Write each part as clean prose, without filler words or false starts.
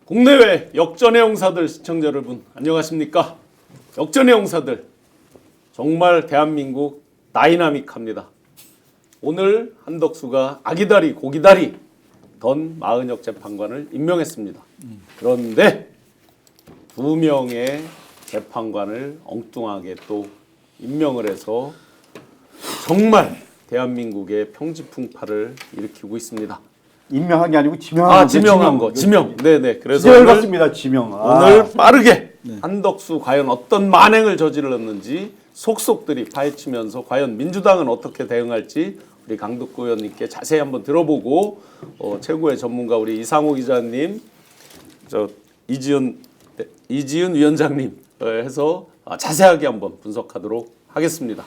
국내외 역전의 용사들 시청자 여러분 안녕하십니까? 역전의 용사들 정말 대한민국 다이나믹합니다. 오늘 한덕수가 아기다리 고기다리 던 마은혁 재판관을 임명했습니다. 그런데 2명의 재판관을 엉뚱하게 또 임명을 해서 정말 대한민국의 평지풍파를 일으키고 있습니다. 임명한 게 아니고 지명한 거. 지명한 거. 지명. 네네. 그래서 열받습니다. 지명. 오늘 빠르게 한덕수 과연 어떤 만행을 저질렀는지 속속들이 파헤치면서 과연 민주당은 어떻게 대응할지 우리 강덕구 의원님께 자세히 한번 들어보고 최고의 전문가 우리 이상호 기자님, 이지은 위원장님 해서 자세하게 한번 분석하도록 하겠습니다.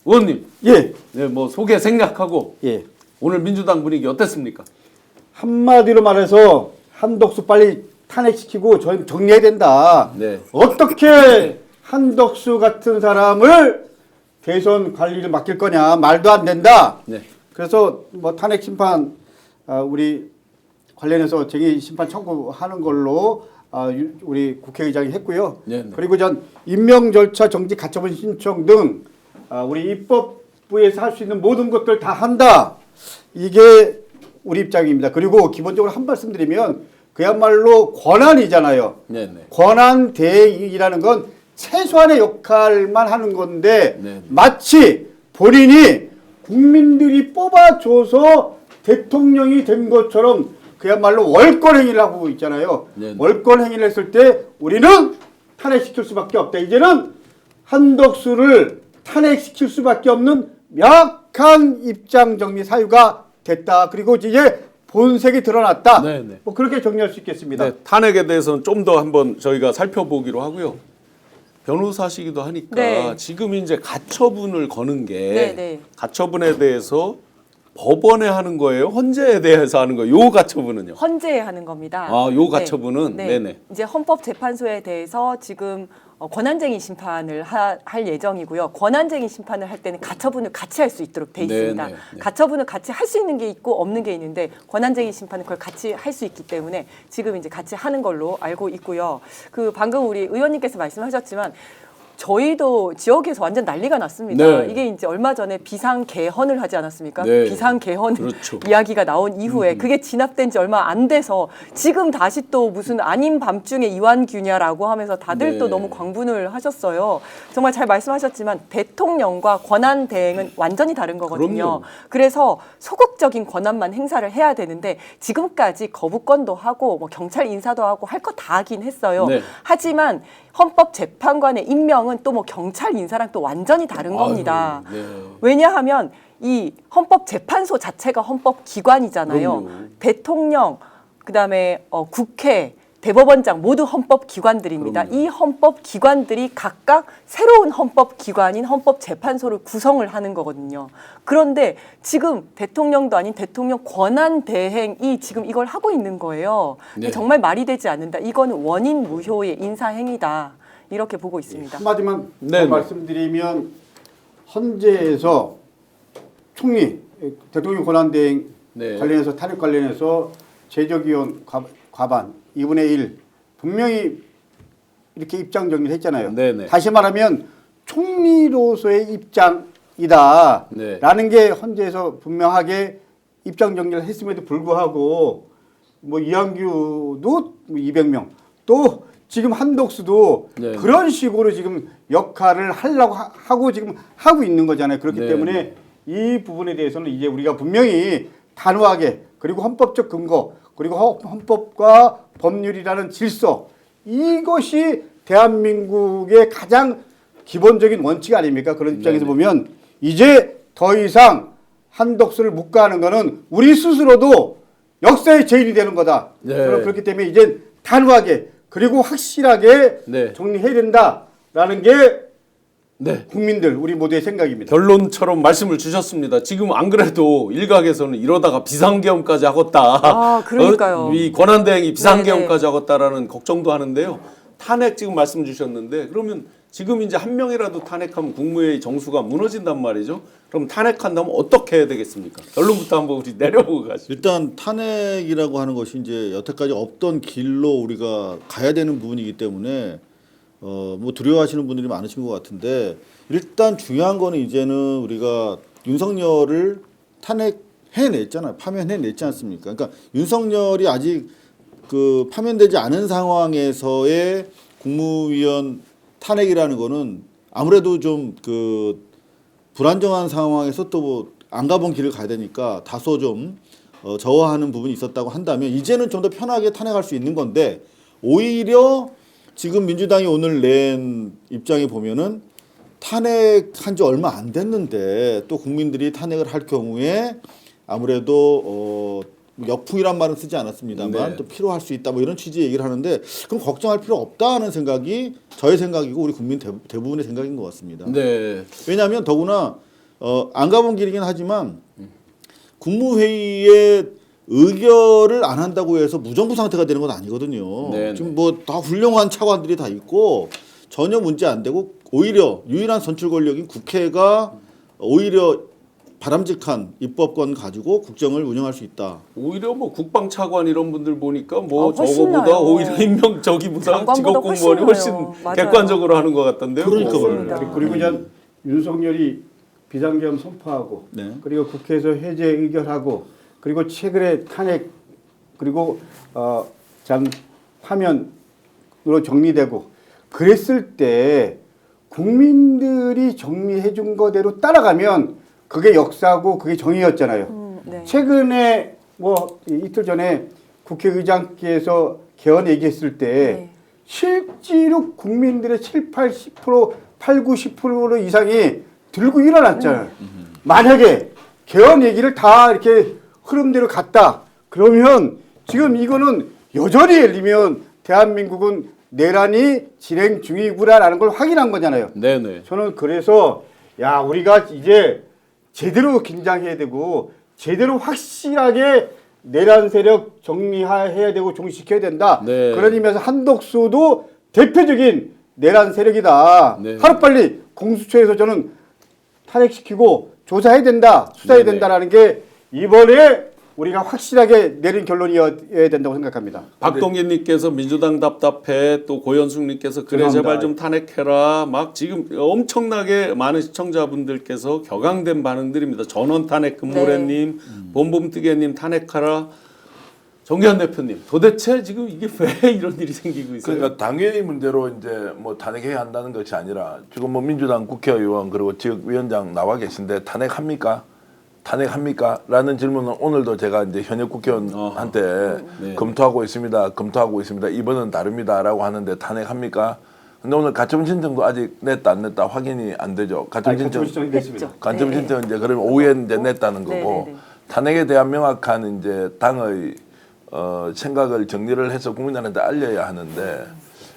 의원님, 예, 네, 뭐 소개 생략하고 예. 오늘 민주당 분위기 어땠습니까? 한마디로 말해서 한덕수 빨리 탄핵시키고 정리해야 된다. 네. 어떻게 한덕수 같은 사람을 대선 관리를 맡길 거냐 말도 안 된다. 네. 그래서 뭐 탄핵 심판 우리 관련해서 쟁의 심판 청구하는 걸로 우리 국회의장이 했고요. 네, 네. 그리고 전 임명 절차 정지 가처분 신청 등 우리 입법부에서 할 수 있는 모든 것들 다 한다. 이게 우리 입장입니다. 그리고 기본적으로 한 말씀 드리면 그야말로 권한이잖아요. 네네. 권한 대행이라는 건 최소한의 역할만 하는 건데 네네. 마치 본인이 국민들이 뽑아줘서 대통령이 된 것처럼 그야말로 월권 행위를 하고 있잖아요. 네네. 월권 행위를 했을 때 우리는 탄핵시킬 수밖에 없다. 이제는 한덕수를 탄핵시킬 수밖에 없는 명확한 입장 정리 사유가 됐다. 그리고 이제 본색이 드러났다. 네네. 뭐 그렇게 정리할 수 있겠습니다. 네, 탄핵에 대해서는 좀 더 한번 저희가 살펴보기로 하고요. 변호사시기도 하니까 네. 지금 이제 가처분을 거는 게 네. 가처분에 대해서 법원에 하는 거예요? 헌재에 대해서 하는 거예요? 요 가처분은요? 헌재에 하는 겁니다. 요 가처분은 네. 네네. 이제 헌법재판소에 대해서 지금 권한쟁의 심판을 할 예정이고요. 권한쟁의 심판을 할 때는 가처분을 같이 할 수 있도록 돼 있습니다. 네네. 가처분을 같이 할 수 있는 게 있고 없는 게 있는데 권한쟁의 심판은 그걸 같이 할 수 있기 때문에 지금 이제 같이 하는 걸로 알고 있고요. 그 방금 우리 의원님께서 말씀하셨지만 저희도 지역에서 완전 난리가 났습니다. 네. 이게 이제 얼마 전에 비상 개헌을 하지 않았습니까? 네. 비상 개헌 그렇죠. 이야기가 나온 이후에 그게 진압된 지 얼마 안 돼서 지금 다시 또 무슨 아닌 밤중에 이완규냐라고 하면서 다들 네. 또 너무 광분을 하셨어요. 정말 잘 말씀하셨지만 대통령과 권한 대행은 완전히 다른 거거든요. 그럼요. 그래서 소극적인 권한만 행사를 해야 되는데 지금까지 거부권도 하고 뭐 경찰 인사도 하고 할 거 다 하긴 했어요. 네. 하지만 헌법재판관의 임명은 또 뭐 경찰 인사랑 또 완전히 다른 겁니다. 아유, 네. 왜냐하면 이 헌법재판소 자체가 헌법기관이잖아요. 그럼요. 대통령, 그다음에 국회, 대법원장 모두 헌법기관들입니다. 그럼요. 이 헌법기관들이 각각 새로운 헌법기관인 헌법재판소를 구성을 하는 거거든요. 그런데 지금 대통령도 아닌 대통령 권한대행이 지금 이걸 하고 있는 거예요. 네. 정말 말이 되지 않는다. 이거는 원인 무효의 인사행위다. 이렇게 보고 있습니다. 한마디만 네, 더 말씀드리면 헌재에서 총리 대통령 권한대행 네. 관련해서 탄핵 관련해서 제적위원 과반 2분의 1 분명히 이렇게 입장 정리를 했잖아요. 네네. 다시 말하면 총리로서의 입장이다 네. 라는 게 헌재에서 분명하게 입장 정리를 했음에도 불구하고 뭐 이한규도 200명 또 지금 한덕수도 네. 그런 식으로 지금 역할을 하려고 하고 지금 하고 있는 거잖아요. 그렇기 네. 때문에 이 부분에 대해서는 이제 우리가 분명히 단호하게 그리고 헌법적 근거 그리고 헌법과 법률이라는 질서 이것이 대한민국의 가장 기본적인 원칙 아닙니까? 그런 입장에서 네네. 보면 이제 더 이상 한덕수를 묵과하는 거는 우리 스스로도 역사의 죄인이 되는 거다. 네. 그렇기 때문에 이제 단호하게 그리고 확실하게 네. 정리해야 된다라는 게 네. 국민들 우리 모두의 생각입니다. 결론처럼 말씀을 주셨습니다. 지금 안 그래도 일각에서는 이러다가 비상계엄까지 하겠다. 아, 그러니까요. 이 권한대행이 비상계엄까지 하겠다라는 걱정도 하는데요. 탄핵 지금 말씀 주셨는데 그러면 지금 이제 한 명이라도 탄핵하면 국무회의 정수가 무너진단 말이죠. 그럼 탄핵한다면 어떻게 해야 되겠습니까? 결론부터 한번 우리 내려보고 가시죠. 일단 탄핵이라고 하는 것이 이제 여태까지 없던 길로 우리가 가야 되는 부분이기 때문에 뭐 두려워하시는 분들이 많으신 것 같은데 일단 중요한 거는 이제는 우리가 윤석열을 탄핵해냈잖아요. 파면해냈지 않습니까? 그러니까 윤석열이 아직 그 파면되지 않은 상황에서의 국무위원 탄핵이라는 거는 아무래도 좀 그 불안정한 상황에서 또 뭐 안 가본 길을 가야 되니까 다소 좀 저하하는 부분이 있었다고 한다면 이제는 좀 더 편하게 탄핵할 수 있는 건데 오히려 지금 민주당이 오늘 낸 입장에 보면은 탄핵한 지 얼마 안 됐는데 또 국민들이 탄핵을 할 경우에 아무래도 역풍이란 말은 쓰지 않았습니다만 네. 또 필요할 수 있다 뭐 이런 취지의 얘기를 하는데 그럼 걱정할 필요 없다는 생각이 저의 생각이고 우리 국민 대부분의 생각인 것 같습니다. 네. 왜냐하면 더구나 안 가본 길이긴 하지만 국무회의에 의결을 안 한다고 해서 무정부 상태가 되는 건 아니거든요. 네네. 지금 뭐 다 훌륭한 차관들이 다 있고 전혀 문제 안 되고 오히려 유일한 선출 권력인 국회가 오히려 바람직한 입법권 가지고 국정을 운영할 수 있다. 오히려 뭐 국방차관 이런 분들 보니까 뭐 훨씬 저거보다 나아요. 오히려 임명 저기보다 장관보다 직업 공무원이 훨씬 훨씬 나아요. 맞아요. 객관적으로 하는 것 같던데요. 그러니까 뭐. 맞습니다. 그리고 이제 윤석열이 비상계엄 선포하고 네. 그리고 국회에서 해제 의결하고 그리고 최근에 탄핵 그리고 참 파면으로 정리되고 그랬을 때 국민들이 정리해 준 거대로 따라가면 그게 역사고 그게 정의였잖아요. 네. 최근에 뭐 이틀 전에 국회의장께서 개헌 얘기했을 때 네. 실제로 국민들의 7, 80%, 8, 90% 이상이 들고 일어났잖아요. 만약에 개헌 얘기를 다 이렇게 흐름대로 갔다 그러면 지금 이거는 여전히 예를 들면 대한민국은 내란이 진행 중이구나라는 걸 확인한 거잖아요. 네네. 저는 그래서 야 우리가 이제 제대로 긴장해야 되고 제대로 확실하게 내란 세력 정리해야 되고 종식해야 된다. 네. 그런 의미에서 한덕수도 대표적인 내란 세력이다. 네. 하루빨리 공수처에서 저는 탄핵시키고 조사해야 된다. 수사해야 네네. 된다라는 게 이번에 우리가 확실하게 내린 결론이어야 된다고 생각합니다. 박동진님께서 민주당 답답해 또 고현숙님께서 그래 죄송합니다. 제발 좀 탄핵해라 막 지금 엄청나게 많은 시청자분들께서 격앙된 반응들입니다. 전원 탄핵 금모래님 봄봄뜨개님 탄핵하라 정기현 대표님 도대체 지금 이게 왜 이런 일이 생기고 있어요? 그러니까 당연히 문제로 이제 뭐 탄핵해야 한다는 것이 아니라 지금 뭐 민주당 국회의원 그리고 지역위원장 나와 계신데 탄핵합니까? 탄핵합니까? 라는 질문은 오늘도 제가 이제 현역 국회의원한테 네. 검토하고 있습니다. 검토하고 있습니다. 이번은 다릅니다라고 하는데 탄핵합니까? 근데 오늘 가처분 신청도 아직 냈다 안 냈다 확인이 안 되죠. 가처분 신청 신청이 됐습니다. 됐죠. 가처분 네. 신청 이제 그러면 오후에 이제 냈다는 거고 네, 네. 탄핵에 대한 명확한 이제 당의 생각을 정리를 해서 국민들한테 알려야 하는데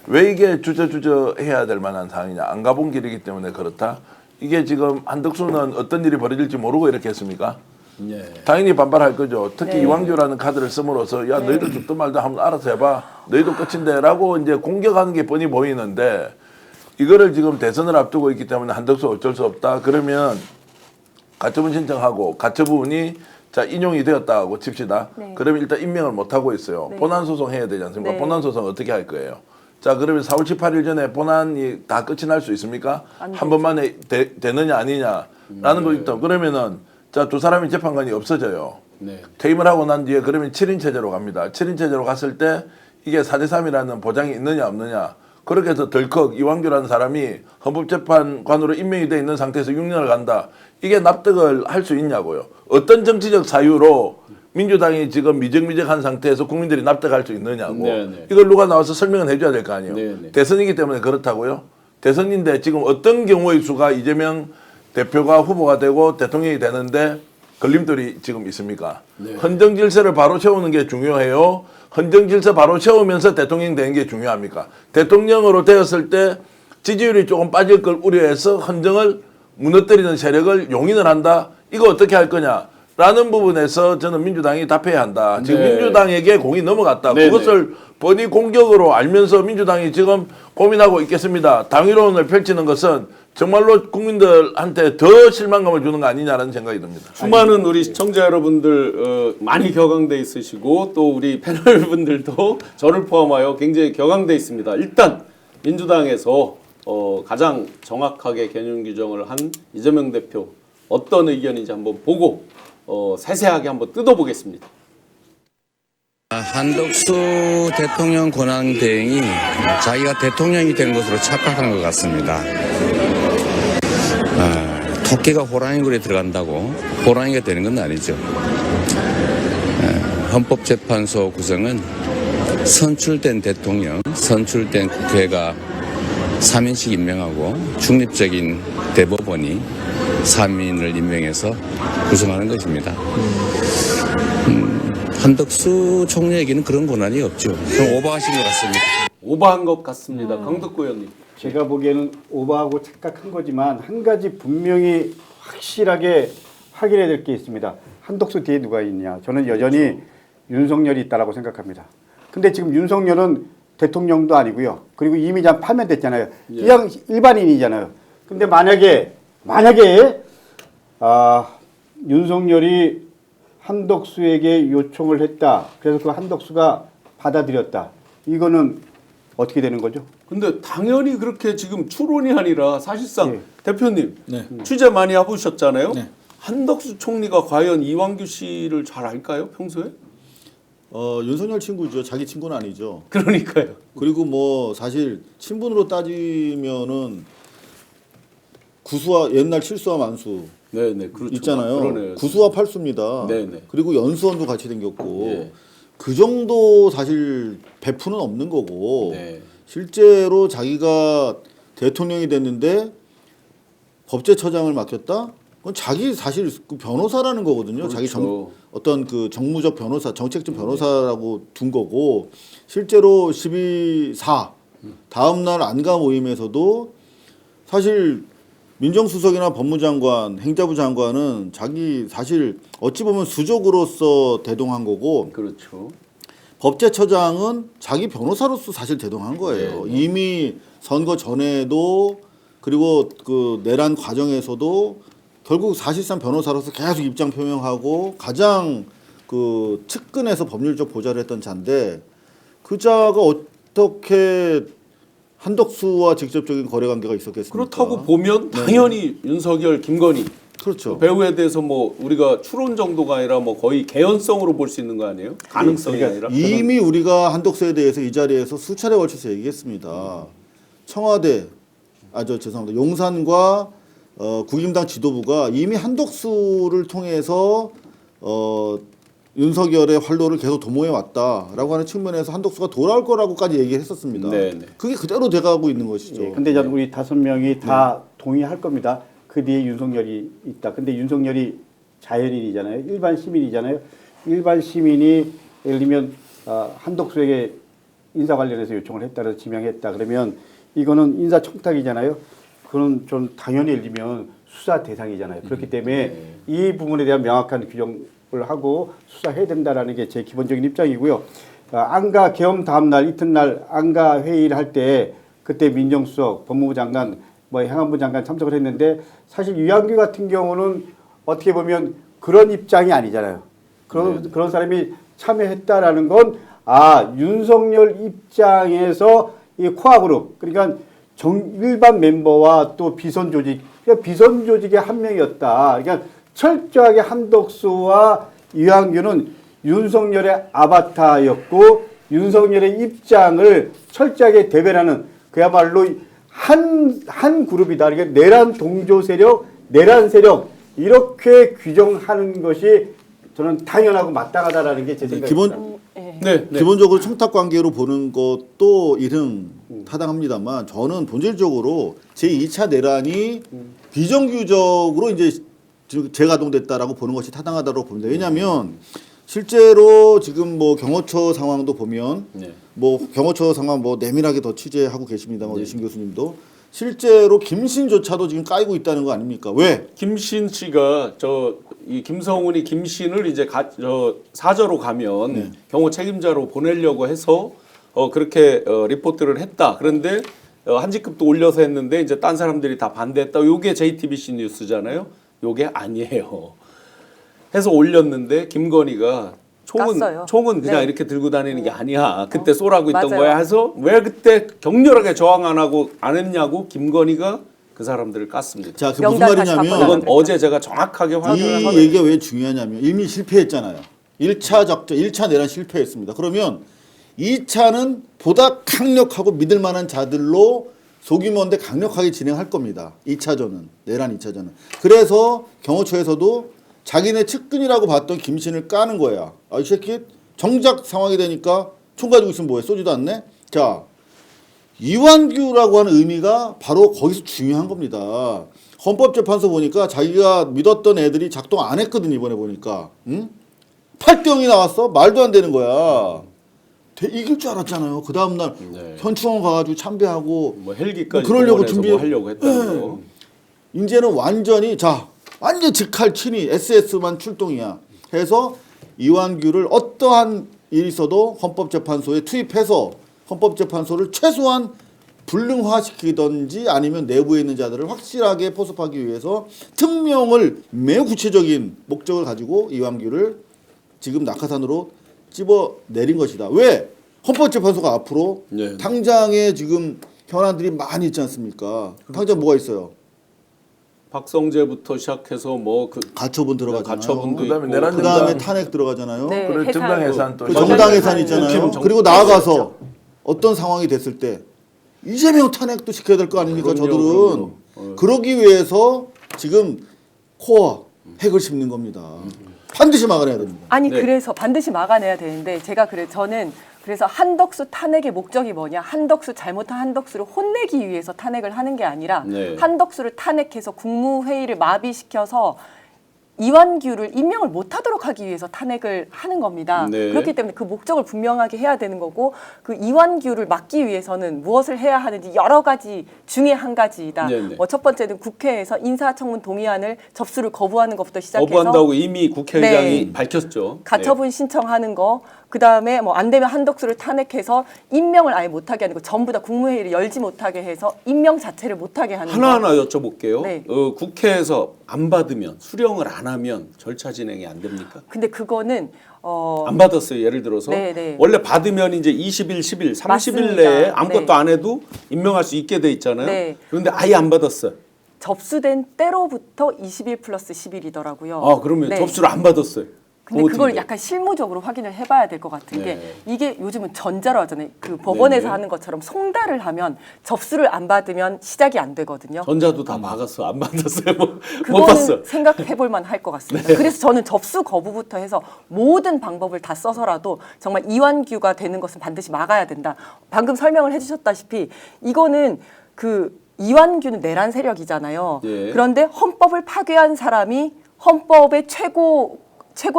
왜 이게 주저주저 해야 될 만한 상황이냐? 안 가본 길이기 때문에 그렇다. 이게 지금 한덕수는 어떤 일이 벌어질지 모르고 이렇게 했습니까? 예. 당연히 반발할 거죠. 특히 네. 이왕규라는 카드를 씀으로써 야 너희들 죽든 말든 한번 알아서 해봐. 너희도 끝인데라고 이제 공격하는 게 뻔히 보이는데 이거를 지금 대선을 앞두고 있기 때문에 한덕수 어쩔 수 없다. 그러면 가처분 신청하고 가처분이 자 인용이 되었다고 칩시다. 네. 그러면 일단 임명을 못 하고 있어요. 네. 본안 소송 해야 되지 않습니까? 네. 본안 소송 어떻게 할 거예요? 자 그러면 4월 18일 전에 본안이 다 끝이 날 수 있습니까? 안 한 번만에 되느냐 아니냐라는 거 있다. 그러면은 자 두 사람이 재판관이 없어져요. 네. 퇴임을 하고 난 뒤에 그러면 7인 체제로 갑니다. 7인 체제로 갔을 때 이게 4대3이라는 보장이 있느냐 없느냐. 그렇게 해서 덜컥 이완규라는 사람이 헌법재판관으로 임명이 돼 있는 상태에서 6년을 간다. 이게 납득을 할 수 있냐고요. 어떤 정치적 사유로 민주당이 지금 미적미적한 상태에서 국민들이 납득할 수 있느냐고. 네네. 이걸 누가 나와서 설명을 해줘야 될 거 아니에요. 네네. 대선이기 때문에 그렇다고요. 대선인데 지금 어떤 경우의 수가 이재명 대표가 후보가 되고 대통령이 되는데 걸림돌이 지금 있습니까? 헌정 질서를 바로 세우는 게 중요해요. 헌정 질서 바로 세우면서 대통령 되는 게 중요합니까? 대통령으로 되었을 때 지지율이 조금 빠질 걸 우려해서 헌정을 무너뜨리는 세력을 용인을 한다. 이거 어떻게 할 거냐? 라는 부분에서 저는 민주당이 답해야 한다. 지금 네. 민주당에게 공이 넘어갔다. 네네. 그것을 뻔히 공격으로 알면서 민주당이 지금 고민하고 있겠습니다. 당위론을 펼치는 것은 정말로 국민들한테 더 실망감을 주는 거 아니냐라는 생각이 듭니다. 수많은 우리 시청자 여러분들 많이 격앙돼 있으시고 또 우리 패널 분들도 저를 포함하여 굉장히 격앙돼 있습니다. 일단 민주당에서 가장 정확하게 개념 규정을 한 이재명 대표 어떤 의견인지 한번 보고 세세하게 한번 뜯어보겠습니다. 한덕수 대통령 권한 대행이 자기가 대통령이 된 것으로 착각하는 것 같습니다. 토끼가 호랑이 굴에 들어간다고 호랑이가 되는 건 아니죠. 헌법재판소 구성은 선출된 대통령, 선출된 국회가 3인씩 임명하고 중립적인 대법원이 3인을 임명해서 구성하는 것입니다. 한덕수 총리에게는 그런 권한이 없죠. 좀 오버하신 것 같습니다. 오버한 것 같습니다. 강덕구 의원님. 제가 보기에는 오버하고 착각한 거지만 한 가지 분명히 확실하게 확인해야 될 게 있습니다. 한덕수 뒤에 누가 있냐? 저는 여전히 윤석열이 있다라고 생각합니다. 근데 지금 윤석열은 대통령도 아니고요. 그리고 이미 파면됐잖아요. 그냥 일반인이잖아요. 근데 만약에 윤석열이 한덕수에게 요청을 했다. 그래서 그 한덕수가 받아들였다. 이거는 어떻게 되는 거죠? 근데 당연히 그렇게 지금 추론이 아니라 사실상 예. 대표님 네. 취재 많이 해보셨잖아요. 네. 한덕수 총리가 과연 이완규 씨를 잘 알까요? 평소에? 윤석열 친구죠. 자기 친구는 아니죠. 그러니까요. 그리고 뭐 사실 친분으로 따지면은 구수와 옛날 칠수와 만수 네네 그렇죠. 있잖아요. 그러네요. 구수와 팔수입니다. 네네. 그리고 연수원도 같이 생겼고 예. 그 정도 사실 배프는 없는 거고 네. 실제로 자기가 대통령이 됐는데 법제처장을 맡겼다? 그건 자기 사실 그 변호사라는 거거든요. 그렇죠. 자기 어떤 그 정무적 변호사, 정책적 변호사라고 둔 거고 실제로 12.4 다음 날 안가 모임에서도 사실 민정수석이나 법무장관, 행자부 장관은 자기 사실 어찌 보면 수족으로서 대동한 거고 그렇죠. 법제처장은 자기 변호사로서 사실 대동한 거예요. 네. 이미 선거 전에도 그리고 그 내란 과정에서도 결국 사실상 변호사로서 계속 입장 표명하고 가장 그 측근에서 법률적 보좌를 했던 자인데 그 자가 어떻게 한덕수와 직접적인 거래 관계가 있었겠습니까? 그렇다고 보면 당연히 윤석열, 김건희 그렇죠. 배우에 대해서 뭐 우리가 추론 정도가 아니라 뭐 거의 개연성으로 볼 수 있는 거 아니에요? 가능성이 그러니까 아니라. 이미 우리가 한덕수에 대해서 이 자리에서 수차례 걸쳐서 얘기했습니다. 청와대, 죄송합니다. 용산과 국임당 지도부가 이미 한덕수를 통해서 윤석열의 활로를 계속 도모해 왔다라고 하는 측면에서 한덕수가 돌아올 거라고까지 얘기했었습니다. 네네. 그게 그대로 돼가고 있는 것이죠. 예, 근데 저는 우리 5명이 다 동의할 겁니다. 그 뒤에 윤석열이 있다. 근데 윤석열이 자연인이잖아요. 일반 시민이잖아요. 일반 시민이 예를 들면 한덕수에게 인사 관련해서 요청을 했다, 그래서 지명했다. 그러면 이거는 인사 청탁이잖아요. 그건 좀 당연히 예를 들면 수사 대상이잖아요. 그렇기 때문에 이 부분에 대한 명확한 규정을 하고 수사해야 된다라는 게 제 기본적인 입장이고요. 안가 계엄 다음 날 이튿날 안가 회의를 할 때 그때 민정수석, 법무부 장관, 뭐 행안부 장관 참석을 했는데 사실 유한규 같은 경우는 어떻게 보면 그런 입장이 아니잖아요. 그런 사람이 참여했다라는 건 윤석열 입장에서 이 코아 그룹 그러니까 일반 멤버와 또 비선 조직, 그러니까 비선 조직의 한 명이었다. 그러니까 철저하게 한덕수와 유한규는 윤석열의 아바타였고 윤석열의 입장을 철저하게 대변하는 그야말로 한 그룹이다. 그러니까 내란 동조 세력, 내란 세력 이렇게 규정하는 것이 저는 당연하고 마땅하다라는 게 제 생각입니다. 네. 기본적으로 청탁 관계로 보는 것도 이름 타당합니다만 저는 본질적으로 제2차 내란이 비정규적으로 이제 재가동됐다라고 보는 것이 타당하다고 봅니다. 왜냐하면 실제로 지금 뭐 경호처 상황도 보면 네. 뭐 경호처 상황 뭐 내밀하게 더 취재하고 계십니다만 우리 신 교수님도 실제로 김신조차도 지금 까이고 있다는 거 아닙니까? 왜? 김신 씨가 이 김성훈이 김신을 이제 사저로 가면 경호 책임자로 보내려고 해서 그렇게 리포트를 했다. 그런데 한 직급도 올려서 했는데 이제 딴 사람들이 다 반대했다. 요게 JTBC 뉴스잖아요. 요게 아니에요. 해서 올렸는데 김건희가 깠어요. 총은 그냥 네. 이렇게 들고 다니는 게 아니야. 그때 쏘라고 했던 맞아요. 거야. 해서 왜 그때 격렬하게 저항 안 했냐고 김건희가 그 사람들을 깠습니다. 자, 그 무슨 명단 다시 말이냐면 그건 바꿔놔요. 어제 제가 정확하게 확인을 이 하고 얘기가 왜 중요하냐면 이미 실패했잖아요. 1차 작전, 1차 내란 실패했습니다. 그러면 2차는 보다 강력하고 믿을 만한 자들로 소규모인데 강력하게 진행할 겁니다. 2차전은, 내란 2차전은. 그래서 경호처에서도 자기네 측근이라고 봤던 김신을 까는 거야. 아, 이 새끼 정작 상황이 되니까 총 가지고 있으면 뭐해? 쏘지도 않네? 자, 이완규라고 하는 의미가 바로 거기서 중요한 겁니다. 헌법재판소 보니까 자기가 믿었던 애들이 작동 안 했거든, 이번에 보니까. 응? 8대0이 나왔어? 말도 안 되는 거야. 이길 줄 알았잖아요. 그 다음날 네. 현충원 가가지고 참배하고 뭐 헬기까지 그러려고 동원해서 준비 뭐 하려고 했다는 거. 이제는 완전히 완전 직할 친위 SS만 출동이야. 해서 이완규를 어떠한 일이 있어도 헌법재판소에 투입해서 헌법재판소를 최소한 불능화시키든지 아니면 내부에 있는 자들을 확실하게 포섭하기 위해서 특명을 매우 구체적인 목적을 가지고 이완규를 지금 낙하산으로 집어 내린 것이다. 왜? 헌법재판소가 앞으로 네. 당장에 지금 현안들이 많이 있지 않습니까? 당장 뭐가 있어요? 박성재부터 시작해서 가처분 들어가잖아요. 가처분도 그다음에 있고 내란 그다음에 정당. 탄핵 들어가잖아요. 네, 그리고 해산. 정당 해산 또 그 정당 정당 해산. 해산 있잖아요. 국힘 정- 그리고 나아가서 어떤 상황이 됐을 때 이재명 탄핵도 시켜야 될 거 아닙니까? 그럼요, 저들은 그럼요. 그러기 위해서 지금 코어 핵을 씹는 겁니다. 반드시 막아내야 됩니다. 아니 네. 그래서 반드시 막아내야 되는데 저는 그래서 한덕수 탄핵의 목적이 뭐냐? 잘못한 한덕수를 혼내기 위해서 탄핵을 하는 게 아니라 네. 한덕수를 탄핵해서 국무회의를 마비시켜서 이완규를 임명을 못하도록 하기 위해서 탄핵을 하는 겁니다. 네. 그렇기 때문에 그 목적을 분명하게 해야 되는 거고 그 이완규를 막기 위해서는 무엇을 해야 하는지 여러 가지 중에 한 가지이다. 네네. 첫 번째는 국회에서 인사청문 동의안을 접수를 거부하는 것부터 시작해서 거부한다고 이미 국회의장이 네. 밝혔죠. 가처분 신청하는 거, 그 다음에 안 되면 한덕수를 탄핵해서 임명을 아예 못하게 하는 거, 전부 다 국무회의를 열지 못하게 해서 임명 자체를 못하게 하는 거. 하나하나 여쭤볼게요. 네. 국회에서 안 받으면 수령을 안 하면 절차 진행이 안 됩니까? 근데 그거는 안 받았어요. 예를 들어서 네, 네. 원래 받으면 이제 20일, 10일, 30일 맞습니다. 내에 아무것도 네. 안 해도 임명할 수 있게 돼 있잖아요. 네. 그런데 아예 안 받았어요. 접수된 때로부터 20일 플러스 10일이더라고요. 아 그러면 접수를 안 받았어요. 근데 그럼 그걸 어떻게 돼요? 약간 실무적으로 확인을 해봐야 될 것 같은 게 네. 이게 요즘은 전자로 하잖아요. 그 법원에서 네네. 하는 것처럼 송달을 하면 접수를 안 받으면 시작이 안 되거든요. 전자도 다 막았어. 안 받았어요. 못 그거는 봤어. 생각해볼 만할 것 같습니다. 그래서 저는 접수 거부부터 해서 모든 방법을 다 써서라도 정말 이완규가 되는 것은 반드시 막아야 된다. 방금 설명을 해주셨다시피 이거는 이완규는 내란 세력이잖아요. 예. 그런데 헌법을 파괴한 사람이 헌법의 최고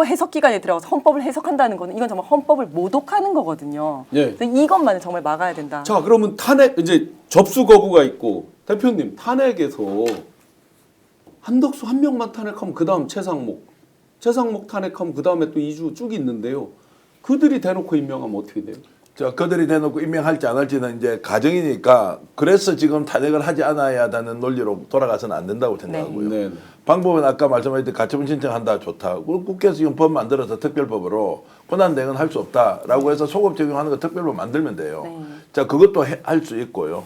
해석 기관에 들어가서 헌법을 해석한다는 거는 이건 정말 헌법을 모독하는 거거든요. 예. 그래서 이것만은 정말 막아야 된다. 자 그러면 탄핵 이제 접수 거부가 있고 대표님 탄핵에서 한덕수 한 명만 탄핵하면 그 다음 최상목 탄핵하면 그 다음에 또 2주 쭉 있는데요. 그들이 대놓고 임명하면 어떻게 돼요? 자, 그들이 대놓고 임명할지 안 할지는 이제 가정이니까 그래서 지금 탄핵을 하지 않아야 하는 논리로 돌아가서는 안 된다고 생각하고요. 네. 방법은 아까 말씀하셨듯이 가처분 신청한다 좋다. 그리고 국회에서 지금 법 만들어서 특별법으로 권한대행은 할 수 없다라고 해서 소급 적용하는 거 특별법 만들면 돼요. 네. 자, 그것도 할 수 있고요.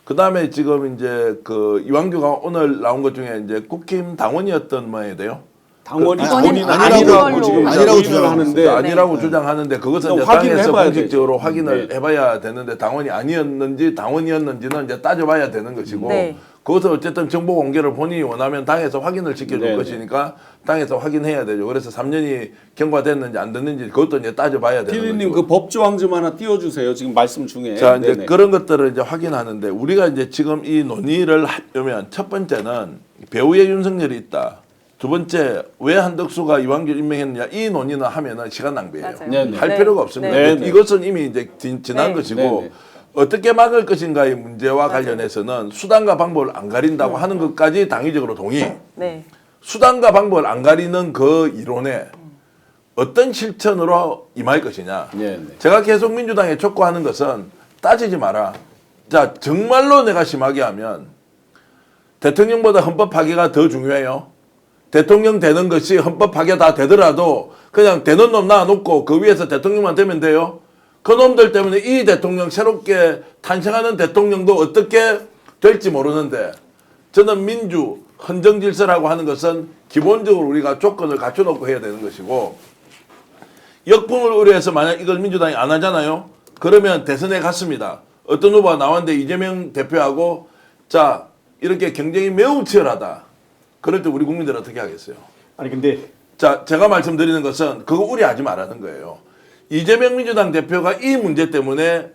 그 다음에 지금 이제 이완규가 오늘 나온 것 중에 이제 국힘 당원이었던 뭐예야 돼요? 당원이 이거는 본인 아니라고 아니라고 지금 아니라고 부인을 주장하고 하는데 아니라고 주장하는데 그것은 이제 확인을 당에서 해봐야 공식적으로 되죠. 확인을 네. 해봐야 되는데 당원이 아니었는지 당원이었는지는 이제 따져봐야 되는 것이고 네. 그것은 어쨌든 정보 공개를 본인이 원하면 당에서 확인을 시켜줄 네, 것이니까 당에서 확인해야 되죠. 그래서 3년이 경과됐는지 안 됐는지 그것도 이제 따져봐야 되는 피디님 거죠. 그 법조항 좀 하나 띄워주세요. 지금 말씀 중에. 자, 이제 네네. 그런 것들을 이제 확인하는데 우리가 이제 지금 이 논의를 하려면 첫 번째는 배우의 윤석열이 있다. 두 번째 왜 한덕수가 이완규 임명했느냐 이 논의는 하면은 시간 낭비예요. 맞아요. 네네. 할 네. 필요가 없습니다. 네. 네네. 이것은 이미 이제 지난 네. 것이고 네네. 어떻게 막을 것인가의 문제와 관련해서는 수단과 방법을 안 가린다고 하는 것까지 당위적으로 동의. 네. 수단과 방법을 안 가리는 그 이론에 어떤 실천으로 임할 것이냐. 네, 네. 제가 계속 민주당에 촉구하는 것은 따지지 마라. 자, 정말로 내가 심하게 하면 대통령보다 헌법 파괴가 더 중요해요. 대통령 되는 것이 헌법 파괴 다 되더라도 그냥 되는 놈 놔놓고 그 위에서 대통령만 되면 돼요. 그 놈들 때문에 이 대통령 새롭게 탄생하는 대통령도 어떻게 될지 모르는데 저는 민주 헌정 질서라고 하는 것은 기본적으로 우리가 조건을 갖춰놓고 해야 되는 것이고 역풍을 우려해서 만약 이걸 민주당이 안 하잖아요. 그러면 대선에 갔습니다. 어떤 후보가 나왔는데 이재명 대표하고 자 이렇게 경쟁이 매우 치열하다. 그럴 때 우리 국민들 어떻게 하겠어요? 아니 근데 자, 제가 말씀드리는 것은 그거 우려하지 말라는 거예요. 이재명 민주당 대표가 이 문제 때문에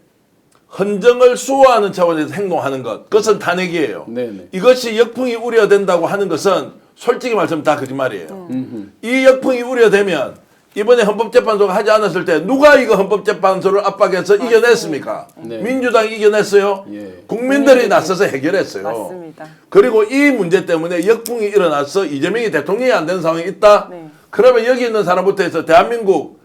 헌정을 수호하는 차원에서 행동하는 것, 그것은 탄핵이에요. 네네. 이것이 역풍이 우려된다고 하는 것은 솔직히 말하면 다 거짓말이에요. 이 역풍이 우려되면 이번에 헌법재판소가 하지 않았을 때 누가 이거 헌법재판소를 압박해서 이겨냈습니까? 네. 민주당이 이겨냈어요. 예. 국민들이 나서서 해결했어요. 맞습니다. 그리고 이 문제 때문에 역풍이 일어나서 이재명이 대통령이 안 되는 상황이 있다? 네. 그러면 여기 있는 사람부터 해서 대한민국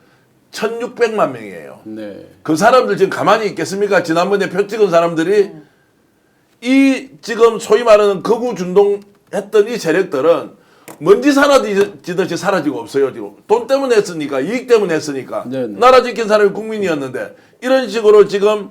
1600만 명이에요. 네. 그 사람들 지금 가만히 있겠습니까? 지난번에 표 찍은 사람들이 이 지금 소위 말하는 극우 준동 했던 이 세력들은 먼지 사라지듯이 사라지고 없어요. 지금 돈 때문에 했으니까, 이익 때문에 했으니까. 네네. 나라 지킨 사람이 국민이었는데 이런 식으로 지금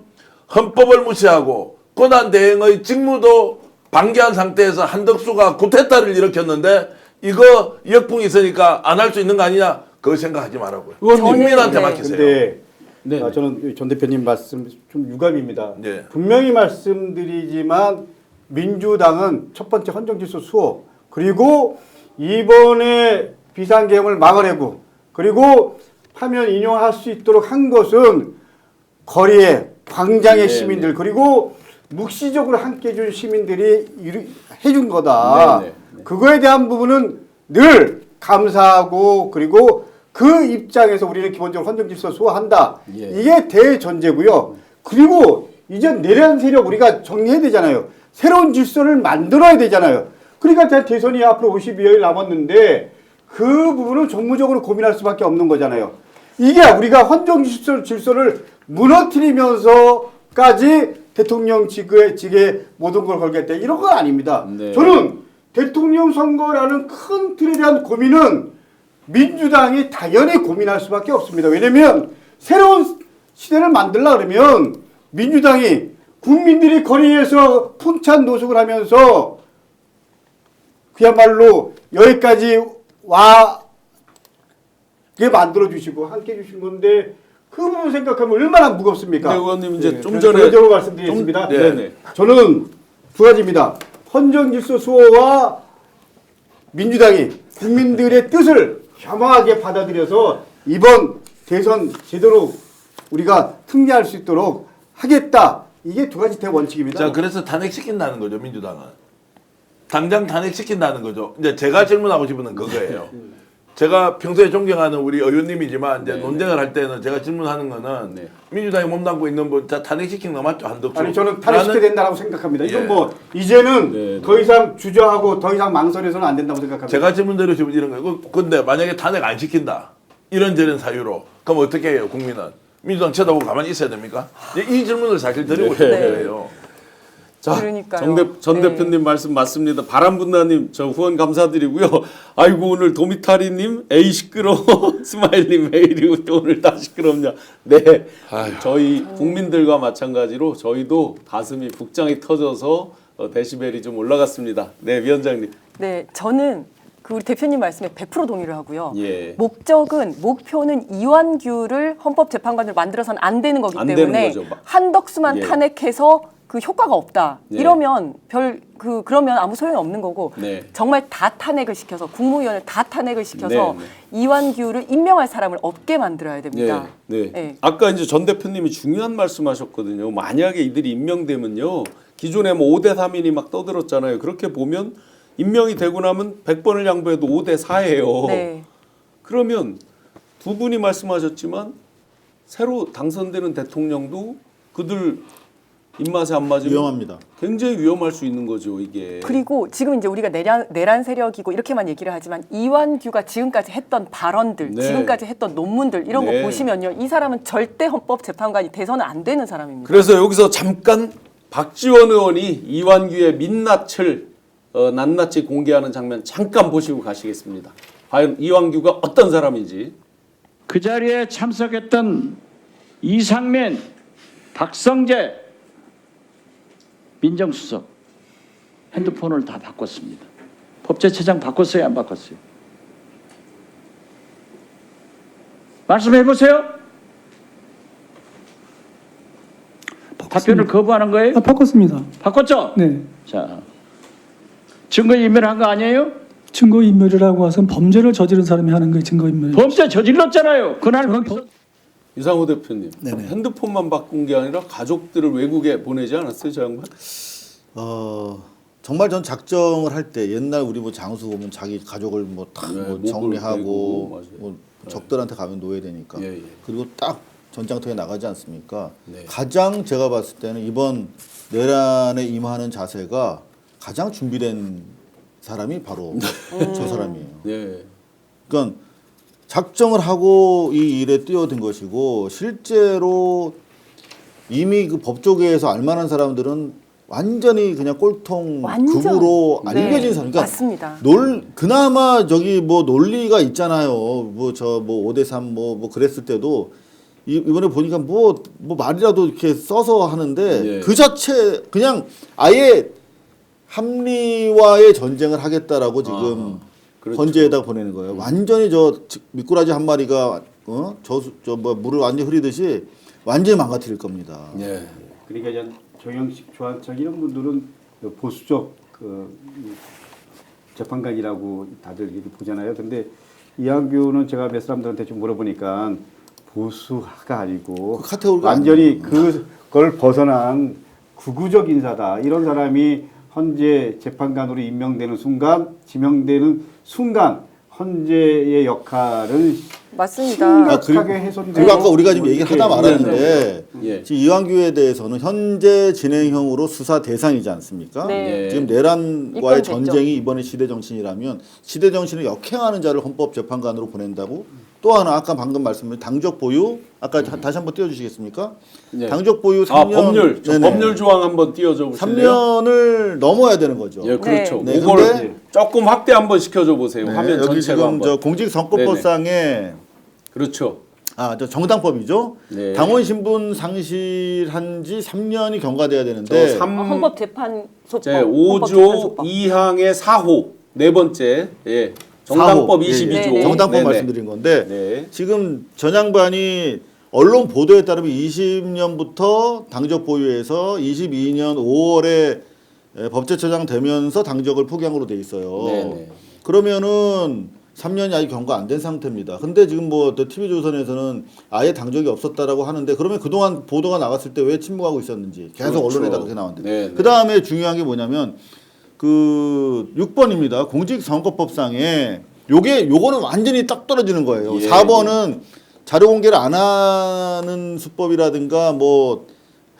헌법을 무시하고 권한 대행의 직무도 방기한 상태에서 한덕수가 구테타를 일으켰는데 이거 역풍이 있으니까 안 할 수 있는 거 아니냐? 그거 생각하지 말라고요. 국민한테 네. 맡기세요. 근데 네. 저는 전 대표님 말씀 좀 유감입니다. 네. 분명히 말씀드리지만 민주당은 첫 번째 헌정질서 수호 그리고 이번에 비상계엄을 막으려고 그리고 화면 인용할 수 있도록 한 것은 거리에 광장의 네, 시민들 그리고 묵시적으로 함께 해준 시민들이 해준 거다. 네, 네. 그거에 대한 부분은 늘 감사하고 그리고 그 입장에서 우리는 기본적으로 헌정질서 수호한다. 예. 이게 대전제고요. 그리고 이제 내란 세력 우리가 정리해야 되잖아요. 새로운 질서를 만들어야 되잖아요. 그러니까 대선이 앞으로 52여일 남았는데 그 부분을 정무적으로 고민할 수밖에 없는 거잖아요. 이게 우리가 헌정 질서를 무너뜨리면서까지 대통령 직에 모든 걸 걸겠다. 이런 건 아닙니다. 네. 저는 대통령 선거라는 큰 틀에 대한 고민은 민주당이 당연히 고민할 수밖에 없습니다. 왜냐하면 새로운 시대를 만들려고 그러면 민주당이 국민들이 거리에서 풍찬 노숙을 하면서 그야말로 여기까지 와게 만들어 주시고 함께 해 주신 건데 그 부분 생각하면 얼마나 무겁습니까? 네, 의원님 이제 네, 좀 전에 개인적으로 말씀드리겠습니다. 좀, 네네. 저는 두 가지입니다. 헌정질서 수호와 민주당이 국민들의 뜻을 겸허하게 받아들여서 이번 대선 제대로 우리가 승리할 수 있도록 하겠다. 이게 두 가지 대원칙입니다. 자, 그래서 탄핵시킨다는 거죠, 민주당은. 당장 탄핵시킨다는 거죠. 이제 제가 질문하고 싶은 건 그거예요. 제가 평소에 존경하는 우리 의원님이지만 이제 논쟁을 할 때는 제가 질문하는 거는 네. 민주당이 몸담고 있는 분, 자, 탄핵시킨 거 맞죠? 한덕수. 아니 저는 탄핵시켜야 된다고 생각합니다. 예. 이건 뭐 이제는 네, 더 이상 주저하고 더 이상 망설여서는 안 된다고 생각합니다. 제가 질문대로 지금 이런 거예요. 근데 만약에 탄핵 안 시킨다. 이런저런 사유로. 그럼 어떻게 해요, 국민은? 민주당 쳐다보고 가만히 있어야 됩니까? 이 질문을 사실 드리고 싶은 네. 거예요. 자, 그러니까요. 전 네. 대표님 말씀 맞습니다. 바람분다님 저 후원 감사드리고요. 아이고 오늘 도미타리님 에이 시끄러 스마일님 왜 이리 오늘 다 시끄럽냐. 네, 저희 국민들과 마찬가지로 저희도 가슴이 북장이 터져서 데시벨이 좀 올라갔습니다. 네, 위원장님. 네, 저는 그 우리 대표님 말씀에 100% 동의를 하고요. 예. 목표는 이완규를 헌법재판관으로 만들어서는 안 되는 거기 안 되는 때문에 거죠. 한덕수만 예. 탄핵해서 그 효과가 없다. 예. 이러면 그러면 아무 소용이 없는 거고 네. 정말 다 탄핵을 시켜서 국무위원을 다 탄핵을 시켜서 네, 이완규를 임명할 사람을 없게 만들어야 됩니다. 네. 네. 아까 이제 전 대표님이 중요한 말씀하셨거든요. 만약에 이들이 임명되면요. 기존에 뭐 5대 3인이 막 떠들었잖아요. 그렇게 보면 임명이 되고 나면 100번을 양보해도 5대 4예요. 네. 그러면 두 분이 말씀하셨지만 새로 당선되는 대통령도 그들 입맛에 안 맞으면 위험합니다. 굉장히 위험할 수 있는 거죠, 이게. 그리고 지금 이제 우리가 내란 세력이고 이렇게만 얘기를 하지만 이완규가 지금까지 했던 발언들, 네. 지금까지 했던 논문들 이런 네. 거 보시면요, 이 사람은 절대 헌법재판관이 돼서는 안 되는 사람입니다. 그래서 여기서 잠깐 박지원 의원이 이완규의 민낯을 낱낱이 공개하는 장면 잠깐 보시고 가시겠습니다. 과연 이완규가 어떤 사람인지. 그 자리에 참석했던 이상민, 박성재 민정수석 핸드폰을 다 바꿨습니다. 법제처장 바꿨어요, 안 바꿨어요? 말씀해 보세요. 답변을 거부하는 거예요? 바꿨습니다. 바꿨죠? 네. 자, 증거인멸한 거 아니에요? 증거인멸이라고 해서는 범죄를 저지른 사람이 하는 게 증거인멸. 범죄 저질렀잖아요. 그날 거기서. 이상호 대표님, 네네. 핸드폰만 바꾼 게 아니라 가족들을 외국에 보내지 않았어요, 저 양반? 정말 전 작정을 할 때 옛날 우리 뭐 장수 보면 자기 가족을 뭐 다 네, 뭐 목을 정리하고 베고, 맞아요. 뭐 적들한테 가면 노예되니까 예, 예. 그리고 딱 전장터에 나가지 않습니까? 네. 가장 제가 봤을 때는 이번 내란에 임하는 자세가 가장 준비된 사람이 바로 저 사람이에요. 네. 그러니까 작정을 하고 이 일에 뛰어든 것이고 실제로 이미 그 법조계에서 알만한 사람들은 완전히 그냥 꼴통 완전. 극으로 네, 알려진 사람. 그러니까 맞습니다. 그나마 저기 뭐 논리가 있잖아요. 뭐 저 뭐 5대3 뭐 그랬을 때도 이번에 보니까 뭐 말이라도 이렇게 써서 하는데 예. 그 자체 그냥 아예 합리화의 전쟁을 하겠다라고 지금 그렇죠. 헌재에다 보내는 거예요. 완전히 저 미꾸라지 한 마리가 뭐 물을 완전히 흐리듯이 완전히 망가뜨릴 겁니다. 예. 그러니까 이제 정영식, 조한창 이런 분들은 보수적 재판관이라고 다들 이렇게 보잖아요. 근데 이완규는 제가 몇 사람들한테 좀 물어보니까 보수가 아니고 그 카테고리가 완전히 그걸 벗어난 극우적 인사다. 이런 사람이 헌재 재판관으로 임명되는 순간, 지명되는 순간 헌재의 역할은 맞습니다. 심각하게 훼손되고 그리고 아까 우리가 지금 얘기하다 이렇게 말았는데 예. 지금 이완규에 대해서는 현재 진행형으로 수사 대상이지 않습니까? 네. 예. 지금 내란과의 입건됐죠. 전쟁이 이번에 시대정신이라면 시대정신을 역행하는 자를 헌법재판관으로 보낸다고? 또 하나 아까 방금 말씀드린 당적 보유 아까 다시 한번 띄워주시겠습니까? 네. 당적 보유 3년 법률. 저 네네. 법률 조항 한번 띄워줘 보실래요? 3년을 넘어야 되는 거죠. 예, 그렇죠. 네. 그걸 근데- 조금 확대 한번 시켜줘 보세요. 네, 화면 여기 전체로 지금 한번. 저 공직선거법상에 그렇죠. 저 정당법이죠. 네. 당원 신분 상실한 지 3년이 경과돼야 저 되는데 3, 헌법재판소법. 제 5조 2항의 4호 네 번째 예. 정당법 4호. 22조. 네, 네. 정당법 네네. 말씀드린 건데 네. 지금 전 양반이 언론 보도에 따르면 20년부터 당적 보유해서 22년 5월에 법제처장 되면서 당적을 포기한으로 돼 있어요. 네네. 그러면은 3년이 아직 경과 안 된 상태입니다. 근데 지금 뭐 TV조선에서는 아예 당적이 없었다라고 하는데 그러면 그동안 보도가 나갔을 때 왜 침묵하고 있었는지 계속 그렇죠. 언론에다 그렇게 나왔는데 네네. 그 다음에 중요한 게 뭐냐면 그 6번입니다. 공직선거법상에 요거는 완전히 딱 떨어지는 거예요. 예. 4번은 자료 공개를 안 하는 수법이라든가 뭐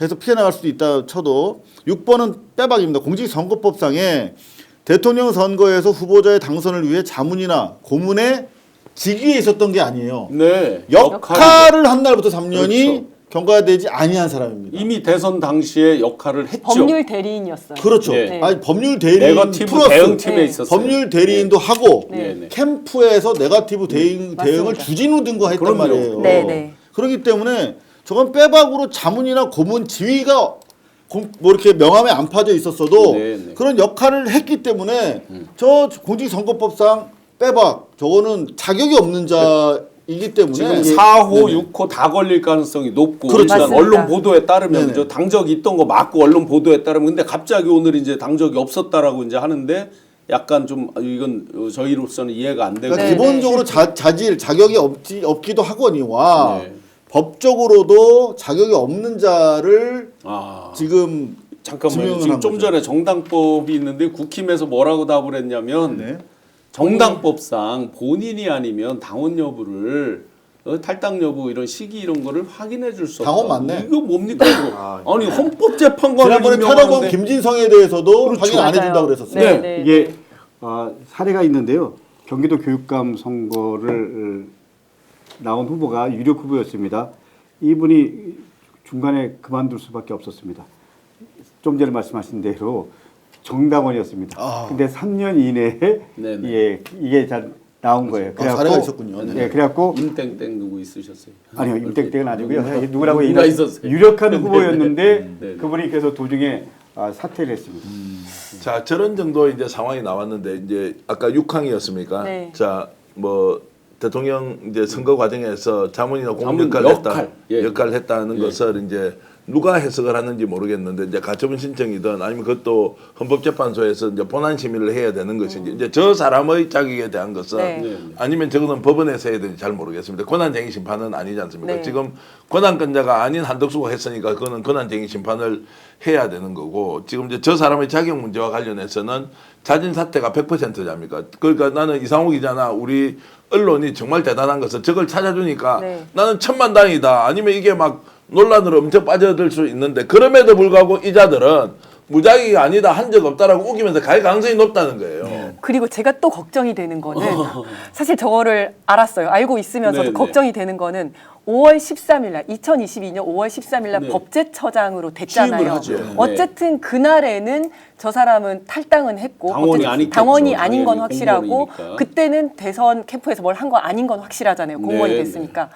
해서 피해 나갈 수도 있다 쳐도 6번은 빼박입니다. 공직선거법상에 대통령 선거에서 후보자의 당선을 위해 자문이나 고문의 직위에 있었던 게 아니에요. 네. 역할을 한 날부터 3년이 그렇죠. 경과되지 아니한 사람입니다. 이미 대선 당시에 역할을 했죠. 법률 대리인이었어요. 그렇죠. 네. 아니 법률 대리인 네거티브 플러스 대응팀에 네. 있었어요. 법률 대리인도 하고 네. 네. 캠프에서 네거티브 대응을 맞습니다. 주진우 등과 했단 그럼요. 말이에요. 네, 네. 그렇기 때문에 저건 빼박으로 자문이나 고문 지위가 뭐 이렇게 명함에 안 파져 있었어도 네, 네. 그런 역할을 했기 때문에 저 공직선거법상 빼박 저거는 자격이 없는 자이기 때문에 지금 4호, 네네. 6호 다 걸릴 가능성이 높고 그렇죠. 일단 맞습니다. 언론 보도에 따르면 네네. 그죠? 당적이 있던 거 맞고 언론 보도에 따르면 근데 갑자기 오늘 이제 당적이 없었다라고 이제 하는데 약간 좀 이건 저희로서는 이해가 안 되고 그러니까 네, 기본적으로 자질 자격이 없기도 하거니와 네. 법적으로도 자격이 없는 자를 아 지금 잠깐만요. 지명을 지금 한 좀 거죠. 전에 정당법이 있는데 국힘에서 뭐라고 답을 했냐면 네. 정당법상 본인이 아니면 당원 여부를 탈당 여부 이런 시기 이런 거를 확인해 줄 수 없다. 당원 맞네. 이거 뭡니까 이거? 아니 헌법재판관을 지난번에 타다본 임명하는데 김진성에 대해서도 그렇죠. 확인 안 맞아요. 해준다고 그랬었어요. 네, 네. 네, 이게 네. 사례가 있는데요. 경기도 교육감 선거를 나온 후보가 유력 후보였습니다. 이분이 중간에 그만둘 수밖에 없었습니다. 좀 전에 말씀하신 대로 정당원이었습니다. 근데 3년 이내에 네네. 이게 잘 나온 거예요. 사례가 있었군요. 네. 예, 그래갖고 임땡땡 누구 있으셨어요? 아니요, 임택택은 아니고요. 누구라고 누가 있었어요? 유력한 후보였는데 네. 그분이 그래서 도중에 사퇴를 했습니다. 자, 저런 정도 이제 상황이 나왔는데 이제 아까 6항이었습니까? 네. 자, 뭐 대통령 이제 선거 과정에서 자문이나 공무 자문 역할을 했다. 역할. 예. 역할을 했다는 예. 것을 이제 누가 해석을 하는지 모르겠는데 이제 가처분 신청이든 아니면 그것도 헌법재판소에서 이제 본안 심의를 해야 되는 것인지 이제 저 사람의 자격에 대한 것은 네. 아니면 저거는 법원에서 해야 되는지 잘 모르겠습니다. 권한쟁의 심판은 아니지 않습니까? 네. 지금 권한권자가 아닌 한덕수가 했으니까 그거는 권한쟁의 심판을 해야 되는 거고 지금 이제 저 사람의 자격 문제와 관련해서는 자진 사퇴가 100%잡니까? 그러니까 나는 이상호 기자나 우리 언론이 정말 대단한 것은 저걸 찾아주니까 네. 나는 천만다행이다. 아니면 이게 막 논란으로 엄청 빠져들 수 있는데 그럼에도 불구하고 이자들은 무작위가 아니다 한 적 없다라고 우기면서 갈 가능성이 높다는 거예요. 그리고 제가 또 걱정이 되는 거는 사실 저거를 알았어요. 알고 있으면서도 네네. 걱정이 되는 거는 5월 13일 날 2022년 5월 13일 날 네. 법제처장으로 취임을 됐잖아요. 하죠. 네. 어쨌든 그날에는 저 사람은 탈당은 했고 당원이 어쨌든 아니겠죠. 당원이 아닌 건 당연히 확실하고 공무원이니까. 그때는 대선 캠프에서 뭘 한 거 아닌 건 확실하잖아요. 공무원이 네, 됐으니까.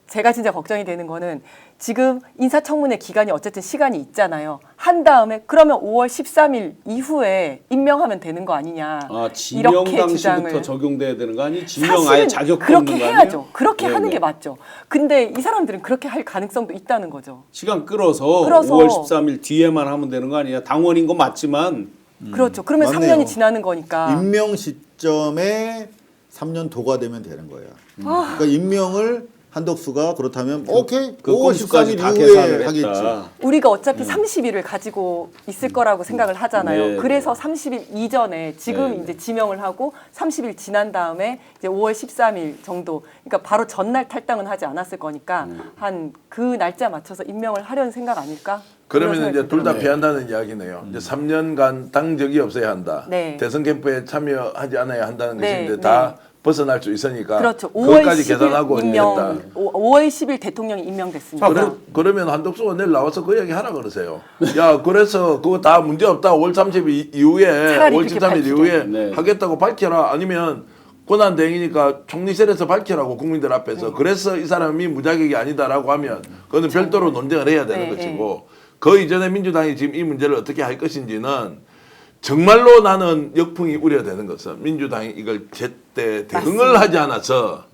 제가 진짜 걱정이 되는 거는 지금 인사청문회 기간이 어쨌든 시간이 있잖아요. 한 다음에 그러면 5월 13일 이후에 임명하면 되는 거 아니냐. 아, 지명 이렇게 당시부터 주장을. 적용돼야 되는 거 아니? 지명 아예 사실은 자격도 그렇게 없는 거 아니에요? 해야죠. 그렇게 하는 네네. 게 맞죠. 근데 이 사람들은 그렇게 할 가능성도 있다는 거죠. 시간 끌어서 5월 13일 뒤에만 하면 되는 거 아니야? 당원인 거 맞지만 그렇죠. 그러면 맞네요. 3년이 지나는 거니까. 임명 시점에 3년 도과되면 되는 거예요. 그러니까 임명을 한덕수가 그렇다면 오케이 그 5월 건수까지 13일 다 이후에 계산을 하겠지. 했다. 우리가 어차피 30일을 가지고 있을 거라고 생각을 하잖아요. 네, 그래서 30일 이전에 지금 네, 이제 지명을 하고 30일 지난 다음에 이제 5월 13일 정도, 그러니까 바로 전날 탈당은 하지 않았을 거니까 한 그 날짜 맞춰서 임명을 하려는 생각 아닐까? 그러면 이제 둘 다 네. 피한다는 이야기네요. 이제 3년간 당적이 없어야 한다. 네. 대선 캠프에 참여하지 않아야 한다는 네, 것인데 네. 다 벗어날 수 있으니까 그렇죠. 5월 그것까지 10일 계산하고 했다. 임명, 5월 10일 대통령이 임명됐습니다. 그러면 한덕수가 내일 나와서 그 얘기 하라 그러세요. 야, 그래서 그거 다 문제 없다. 5월 30일 이후에, 차라리 5월 그렇게 13일 밝히죠. 이후에 네. 하겠다고 밝혀라. 아니면 권한대행이니까 총리실에서 밝히라고 국민들 앞에서. 그래서 이 사람이 무자격이 아니다라고 하면 그거는 별도로 논쟁을 해야 되는 네, 것이고 그 이전에 민주당이 지금 이 문제를 어떻게 할 것인지는 정말로 나는 역풍이 우려되는 것은 민주당이 이걸 제때 대응을 하지 않아서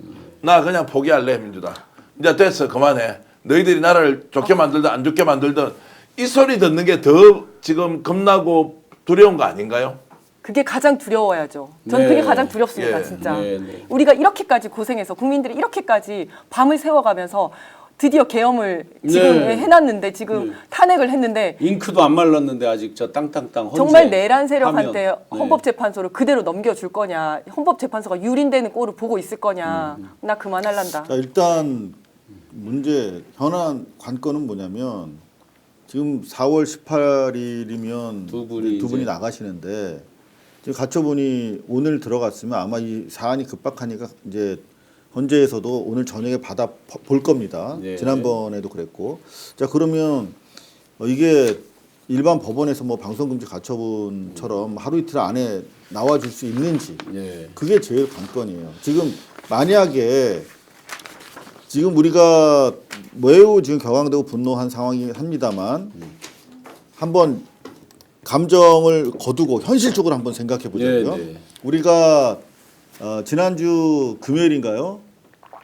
나 그냥 포기할래 민주당. 이제 됐어 그만해. 너희들이 나라를 좋게 만들든 안 좋게 만들든 이 소리 듣는 게 더 지금 겁나고 두려운 거 아닌가요? 그게 가장 두려워야죠. 저는 네. 그게 가장 두렵습니다, 예. 진짜. 네, 네. 우리가 이렇게까지 고생해서 국민들이 이렇게까지 밤을 새워가면서 드디어 계엄을 지금 네. 해놨는데 지금 탄핵을 했는데 잉크도 안 말랐는데 아직 저 땅땅땅 헌재 정말 내란 세력한테 하면, 헌법재판소를 그대로 넘겨줄 거냐, 헌법재판소가 유린되는 꼴을 보고 있을 거냐, 나 그만할란다. 자, 일단 문제 현안 관건은 뭐냐면 지금 4월 18일이면 두 분이 두 분이 이제- 나가시는데 지금 가처분이 오늘 들어갔으면 아마 이 사안이 급박하니까 이제 헌재에서도 오늘 저녁에 받아 볼 겁니다. 네. 지난번에도 그랬고. 자, 그러면 이게 일반 법원에서 뭐 방송금지 가처분처럼 하루 이틀 안에 나와줄 수 있는지 예. 그게 제일 관건이에요. 지금 만약에 지금 우리가 매우 지금 격앙되고 분노한 상황이긴 합니다만 한번 감정을 거두고 현실적으로 한번 생각해 보자고요. 네, 네. 우리가 지난주 금요일인가요?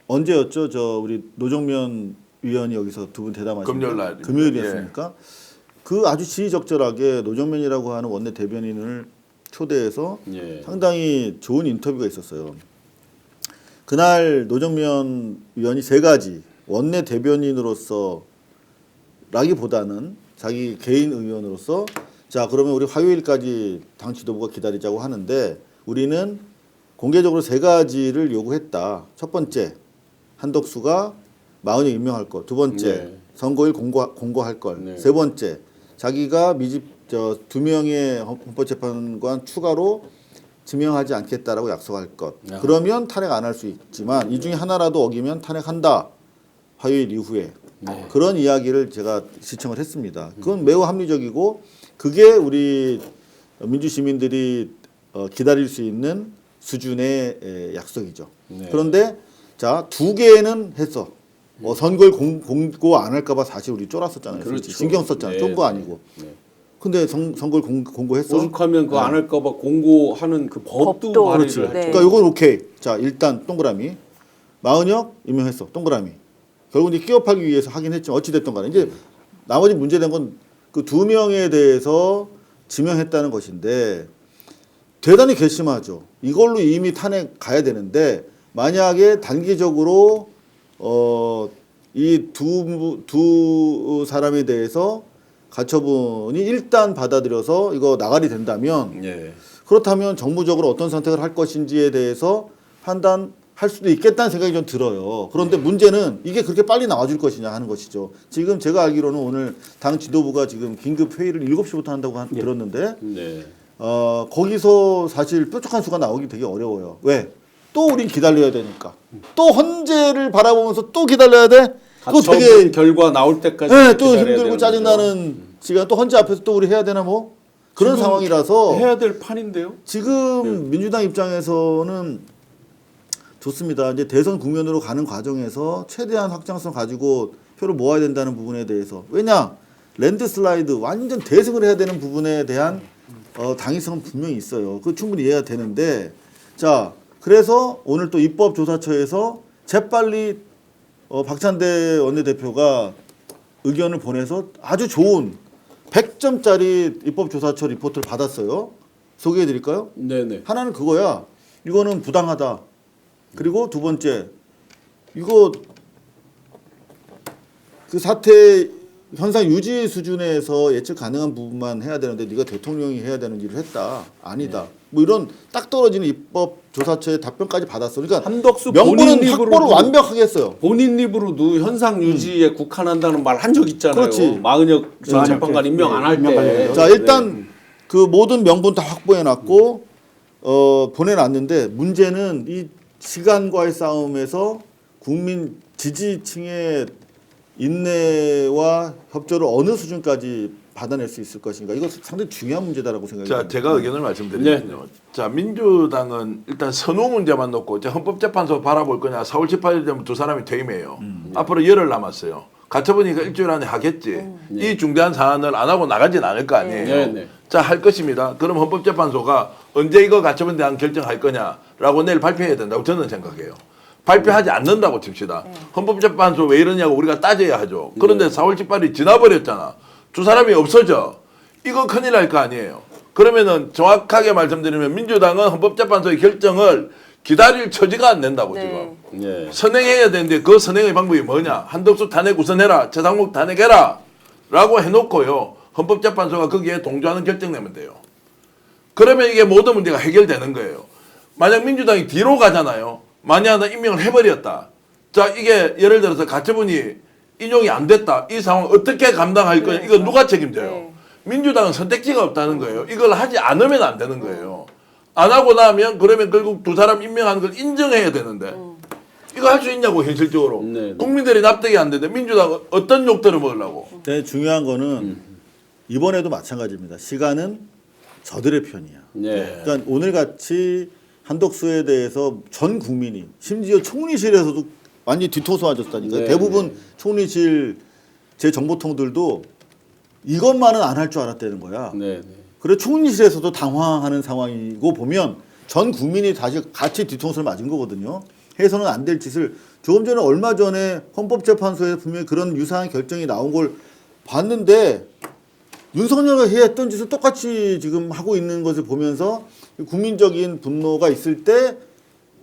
언제였죠? 저 우리 노정면 위원이 여기서 두 분 대담하신 금요일 날. 금요일이었습니까? 그 아주 지휘적절하게 노정면이라고 하는 원내 대변인을 초대해서 예. 상당히 좋은 인터뷰가 있었어요. 그날 노정면 위원이 세 가지 원내 대변인으로서 라기보다는 자기 개인 의원으로서 자 그러면 우리 화요일까지 당 지도부가 기다리자고 하는데 우리는 공개적으로 세 가지를 요구했다. 첫 번째 한덕수가 마흔에 임명할 것. 두 번째, 네. 선거일 공고할 걸. 네. 세 번째, 자기가 두 명의 헌법재판관 추가로 지명하지 않겠다라고 약속할 것. 야. 그러면 탄핵 안 할 수 있지만 이 중에 하나라도 어기면 탄핵한다. 화요일 이후에. 네. 그런 이야기를 제가 시청을 했습니다. 그건 매우 합리적이고 그게 우리 민주시민들이 기다릴 수 있는 수준의 약속이죠. 네. 그런데 자, 두 개는 했어. 선거일 공고 안 할까봐 사실 우리 쫄았었잖아요. 그렇죠. 신경 썼잖아요. 네, 쫀거 아니고. 네. 근데 선거일 공고했어. 오죽하면 그거 안 할까봐 공고하는 그 법도 법도. 발의를 그렇지. 했죠. 네. 그러니까 이건 오케이. 자, 일단 동그라미. 마은혁 임명했어. 동그라미. 결국 이제 끼업하기 위해서 하긴 했지만 어찌됐든 간에 이제 나머지 문제된 건 그 두 명에 대해서 지명했다는 것인데 대단히 괘씸하죠. 이걸로 이미 탄핵 가야 되는데 만약에 단기적으로 이 두 사람에 대해서 가처분이 일단 받아들여서 이거 나가리 된다면 예. 그렇다면 정무적으로 어떤 선택을 할 것인지에 대해서 판단할 수도 있겠다는 생각이 좀 들어요. 그런데 문제는 이게 그렇게 빨리 나와줄 것이냐 하는 것이죠. 지금 제가 알기로는 오늘 당 지도부가 지금 긴급 회의를 7시부터 한다고 들었는데 네. 거기서 사실 뾰족한 수가 나오기 되게 어려워요. 왜? 또 우린 기다려야 되니까. 또 헌재를 바라보면서 또 기다려야 돼? 그거 가처분 되게 결과 나올 때까지 네, 또 기다려야 힘들고 되는 짜증나는 시간. 또 헌재 앞에서 또 우리 해야 되나 뭐? 그런 지금 상황이라서 해야 될 판인데요. 지금 민주당 입장에서는 좋습니다. 이제 대선 국면으로 가는 과정에서 최대한 확장성 가지고 표를 모아야 된다는 부분에 대해서. 왜냐? 랜드슬라이드 완전 대승을 해야 되는 부분에 대한 당위성은 분명히 있어요. 그 충분히 이해가 되는데 자, 그래서 오늘 또 입법조사처에서 재빨리 박찬대 원내대표가 의견을 보내서 아주 좋은 100점짜리 입법조사처 리포트를 받았어요. 소개해 드릴까요? 네네. 하나는 그거야. 이거는 부당하다. 그리고 두 번째, 이거 그 사태 현상 유지 수준에서 예측 가능한 부분만 해야 되는데 네가 대통령이 해야 되는 일을 했다. 아니다. 뭐 이런 딱 떨어지는 입법조사처의 답변까지 받았어. 그러니까 한덕수 명분은 본인 확보를 입으로도 완벽하게 했어요. 본인 입으로도 현상 유지에 국한한다는 말 한 적 있잖아요. 그렇지. 마은혁 전 마은혁 재판관 때. 임명 안 할 임명 때. 관련해서. 자, 일단 그 모든 명분 다 확보해놨고 보내놨는데 문제는 이 시간과의 싸움에서 국민 지지층의 인내와 협조를 어느 수준까지 받아낼 수 있을 것인가. 이거 상당히 중요한 문제다라고 생각이 자, 듭니다. 제가 의견을 말씀드리면요. 자, 민주당은 일단 선호 문제만 놓고 이제 헌법재판소 바라볼 거냐. 4월 18일 되면 두 사람이 퇴임해요. 앞으로 열흘 남았어요. 가처분이니까 일주일 안에 하겠지. 이 중대한 사안을 안 하고 나가진 않을 거 아니에요. 네, 네. 자, 할 것입니다. 그럼 헌법재판소가 언제 이거 가처분 대한 결정할 거냐라고 내일 발표해야 된다고 저는 생각해요. 발표하지 않는다고 칩시다. 헌법재판소 왜 이러냐고 우리가 따져야 하죠. 그런데 4월 18일이 지나버렸잖아. 두 사람이 없어져. 이거 큰일 날 거 아니에요. 그러면은 정확하게 말씀드리면 민주당은 헌법재판소의 결정을 기다릴 처지가 안 된다고 네. 지금. 예. 선행해야 되는데 그 선행의 방법이 뭐냐. 한덕수 탄핵 우선해라. 최상목 탄핵해라. 라고 해놓고요. 헌법재판소가 거기에 동조하는 결정 내면 돼요. 그러면 이게 모든 문제가 해결되는 거예요. 만약 민주당이 뒤로 가잖아요. 만약 임명을 해버렸다. 자, 이게 예를 들어서 가처분이 인용이 안 됐다. 이 상황 어떻게 감당할 거냐. 이거 누가 책임져요? 네. 민주당은 선택지가 없다는 거예요. 이걸 하지 않으면 안 되는 거예요. 안 하고 나면 그러면 결국 두 사람 임명하는 걸 인정해야 되는데 이거 할 수 있냐고 현실적으로. 네, 네. 국민들이 납득이 안 되는데 민주당은 어떤 욕들을 먹으려고. 근데 중요한 거는 이번에도 마찬가지입니다. 시간은 저들의 편이야. 예. 그러니까 오늘 같이 한덕수에 대해서 전 국민이 심지어 총리실에서도 완전히 뒤통수 맞았다니까요. 네, 대부분 총리실 제 정보통들도 이것만은 안 할 줄 알았다는 거야. 네. 네. 그래 총리실에서도 당황하는 상황이고 보면 전 국민이 다시 같이 뒤통수를 맞은 거거든요. 해서는 안 될 짓을 조금 전에 얼마 전에 헌법재판소에 분명히 그런 유사한 결정이 나온 걸 봤는데 윤석열이 했던 짓을 똑같이 지금 하고 있는 것을 보면서 국민적인 분노가 있을 때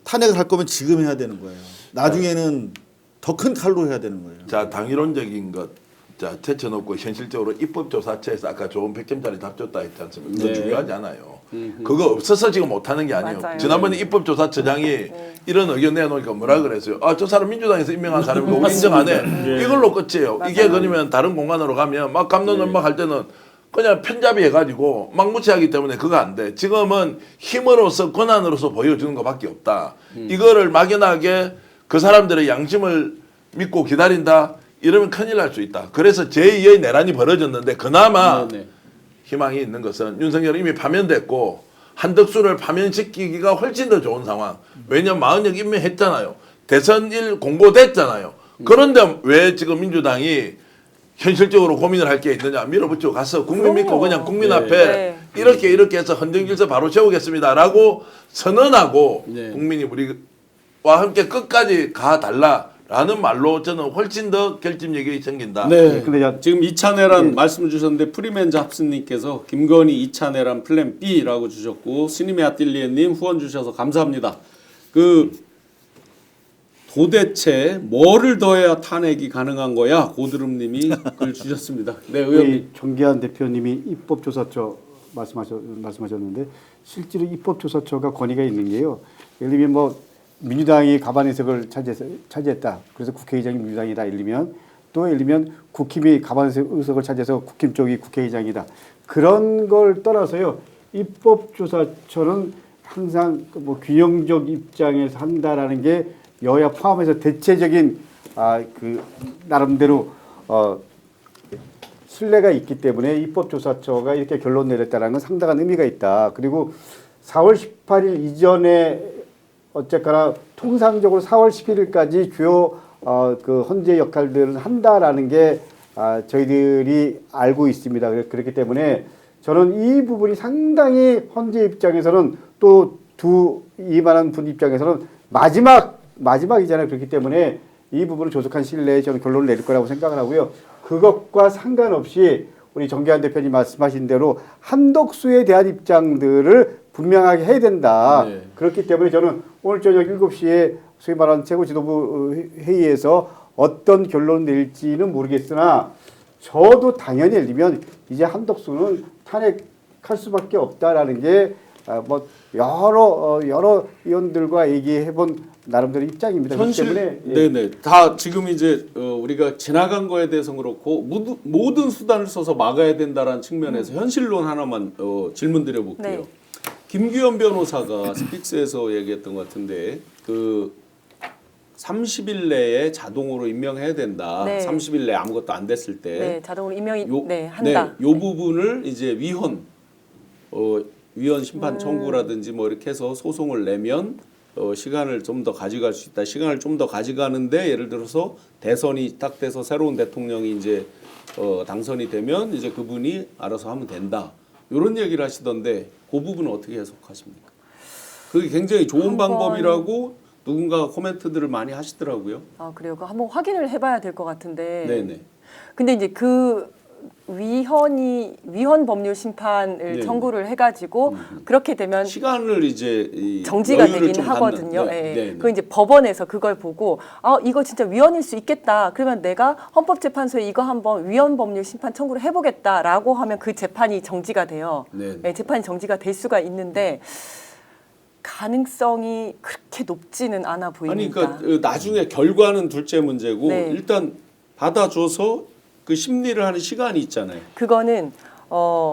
탄핵을 할 거면 지금 해야 되는 거예요. 나중에는 더 큰 칼로 해야 되는 거예요. 자, 당이론적인 것. 자, 제쳐놓고 현실적으로 입법조사처에서 아까 좋은 100점짜리 답 줬다 했지 않습니까? 그거 네. 중요하지 않아요. 그거 없어서 지금 못하는 게 아니에요. 맞아요. 지난번에 입법조사처장이 이런 의견 내놓으니까 뭐라 그랬어요? 아, 저 사람 민주당에서 임명한 사람이고 우리 인정 안 해. 이걸로 끝이에요. 이게 그러면 다른 공간으로 가면 막 감론 막 할 때는 그냥 편잡이 해가지고 막 무시하기 때문에 그거 안 돼. 지금은 힘으로서 권한으로서 보여주는 것밖에 없다. 이거를 막연하게 그 사람들의 양심을 믿고 기다린다. 이러면 큰일 날 수 있다. 그래서 제2의 내란이 벌어졌는데 그나마 네네. 희망이 있는 것은 윤석열이 이미 파면됐고 한덕수를 파면시키기가 훨씬 더 좋은 상황. 왜냐면 40역 임명했잖아요. 대선일 공고됐잖아요. 그런데 왜 지금 민주당이 현실적으로 고민을 할 게 있느냐. 밀어붙이고 가서 국민 믿고 그냥 국민 앞에 네. 이렇게 해서 헌정질서 바로 세우겠습니다라고 선언하고 네. 국민이 우리와 함께 끝까지 가달라라는 말로 저는 훨씬 더 결집력이 생긴다. 네. 근데 지금 2차 내란 말씀을 주셨는데 프리맨즈 합스님께서 김건희 2차 내란 플랜 B라고 주셨고 스님의 아뜰리에님 후원 주셔서 감사합니다. 그 도대체 뭐를 더해야 탄핵이 가능한 거야? 고드름님이 글 주셨습니다. 네, 의원님. 우리 정기한 대표님이 입법조사처 말씀하셨는데 실제로 입법조사처가 권위가 있는 게요. 예를 들면 뭐 민주당이 과반 의석을 차지했다. 그래서 국회의장이 민주당이다. 예를 들면 국힘이 과반 의석을 차지해서 국힘 쪽이 국회의장이다. 그런 걸 떠나서요. 입법조사처는 항상 뭐 균형적 입장에서 한다라는 게 여야 포함해서 대체적인 그 나름대로 신뢰가 있기 때문에 입법조사처가 이렇게 결론 내렸다는 건 상당한 의미가 있다. 그리고 4월 18일 이전에 어쨌거나 통상적으로 4월 11일까지 주요 그 헌재 역할들을 한다라는 게 저희들이 알고 있습니다. 그렇기 때문에 저는 이 부분이 상당히 헌재 입장에서는 또 이만한 분 입장에서는 마지막이잖아요. 그렇기 때문에 이 부분을 조속한 시일 내에 저는 결론을 내릴 거라고 생각을 하고요. 그것과 상관없이 우리 정기한 대표님 말씀하신 대로 한덕수에 대한 입장들을 분명하게 해야 된다. 네. 그렇기 때문에 저는 오늘 저녁 7시에 소위 말하는 최고지도부 회의에서 어떤 결론을 낼지는 모르겠으나 저도 당연히 예를 들면 이제 한덕수는 탄핵할 수밖에 없다라는 게 뭐 여러 의원들과 얘기해본 나름대로 입장입니다. 그렇기 때문에 네네. 다 지금 이제 우리가 지나간 거에 대해서는 그렇고 모든 수단을 써서 막아야 된다라는 측면에서 현실론 하나만 질문 드려볼게요. 네. 김규현 변호사가 스픽스에서 얘기했던 것 같은데 그 30일 내에 자동으로 임명해야 된다. 네. 30일 내에 아무것도 안 됐을 때. 네, 자동으로 임명이 한다. 네, 요 부분을 이제 위헌 심판 청구라든지 뭐 이렇게 해서 소송을 내면 시간을 좀 더 가져갈 수 있다. 시간을 좀 더 가져가는데 예를 들어서 대선이 딱 돼서 새로운 대통령이 이제 당선이 되면 이제 그분이 알아서 하면 된다. 이런 얘기를 하시던데 그 부분은 어떻게 해석하십니까? 그게 굉장히 좋은 방법이라고 누군가 코멘트들을 많이 하시더라고요. 아, 그래요. 그 한번 확인을 해봐야 될 것 같은데. 네네. 근데 이제 그 위헌 법률 심판을 네. 청구를 해가지고 그렇게 되면 시간을 이제 정지가 여유를 되긴 좀 하거든요. 갖는, 예. 네. 그 이제 법원에서 그걸 보고 이거 진짜 위헌일 수 있겠다. 그러면 내가 헌법재판소에 이거 한번 위헌 법률 심판 청구를 해보겠다라고 하면 그 재판이 정지가 돼요. 네. 예, 재판이 정지가 될 수가 있는데 가능성이 그렇게 높지는 않아 아니 보입니다. 그러니까 나중에 결과는 둘째 문제고 네. 일단 받아줘서 그 심리를 하는 시간이 있잖아요. 그거는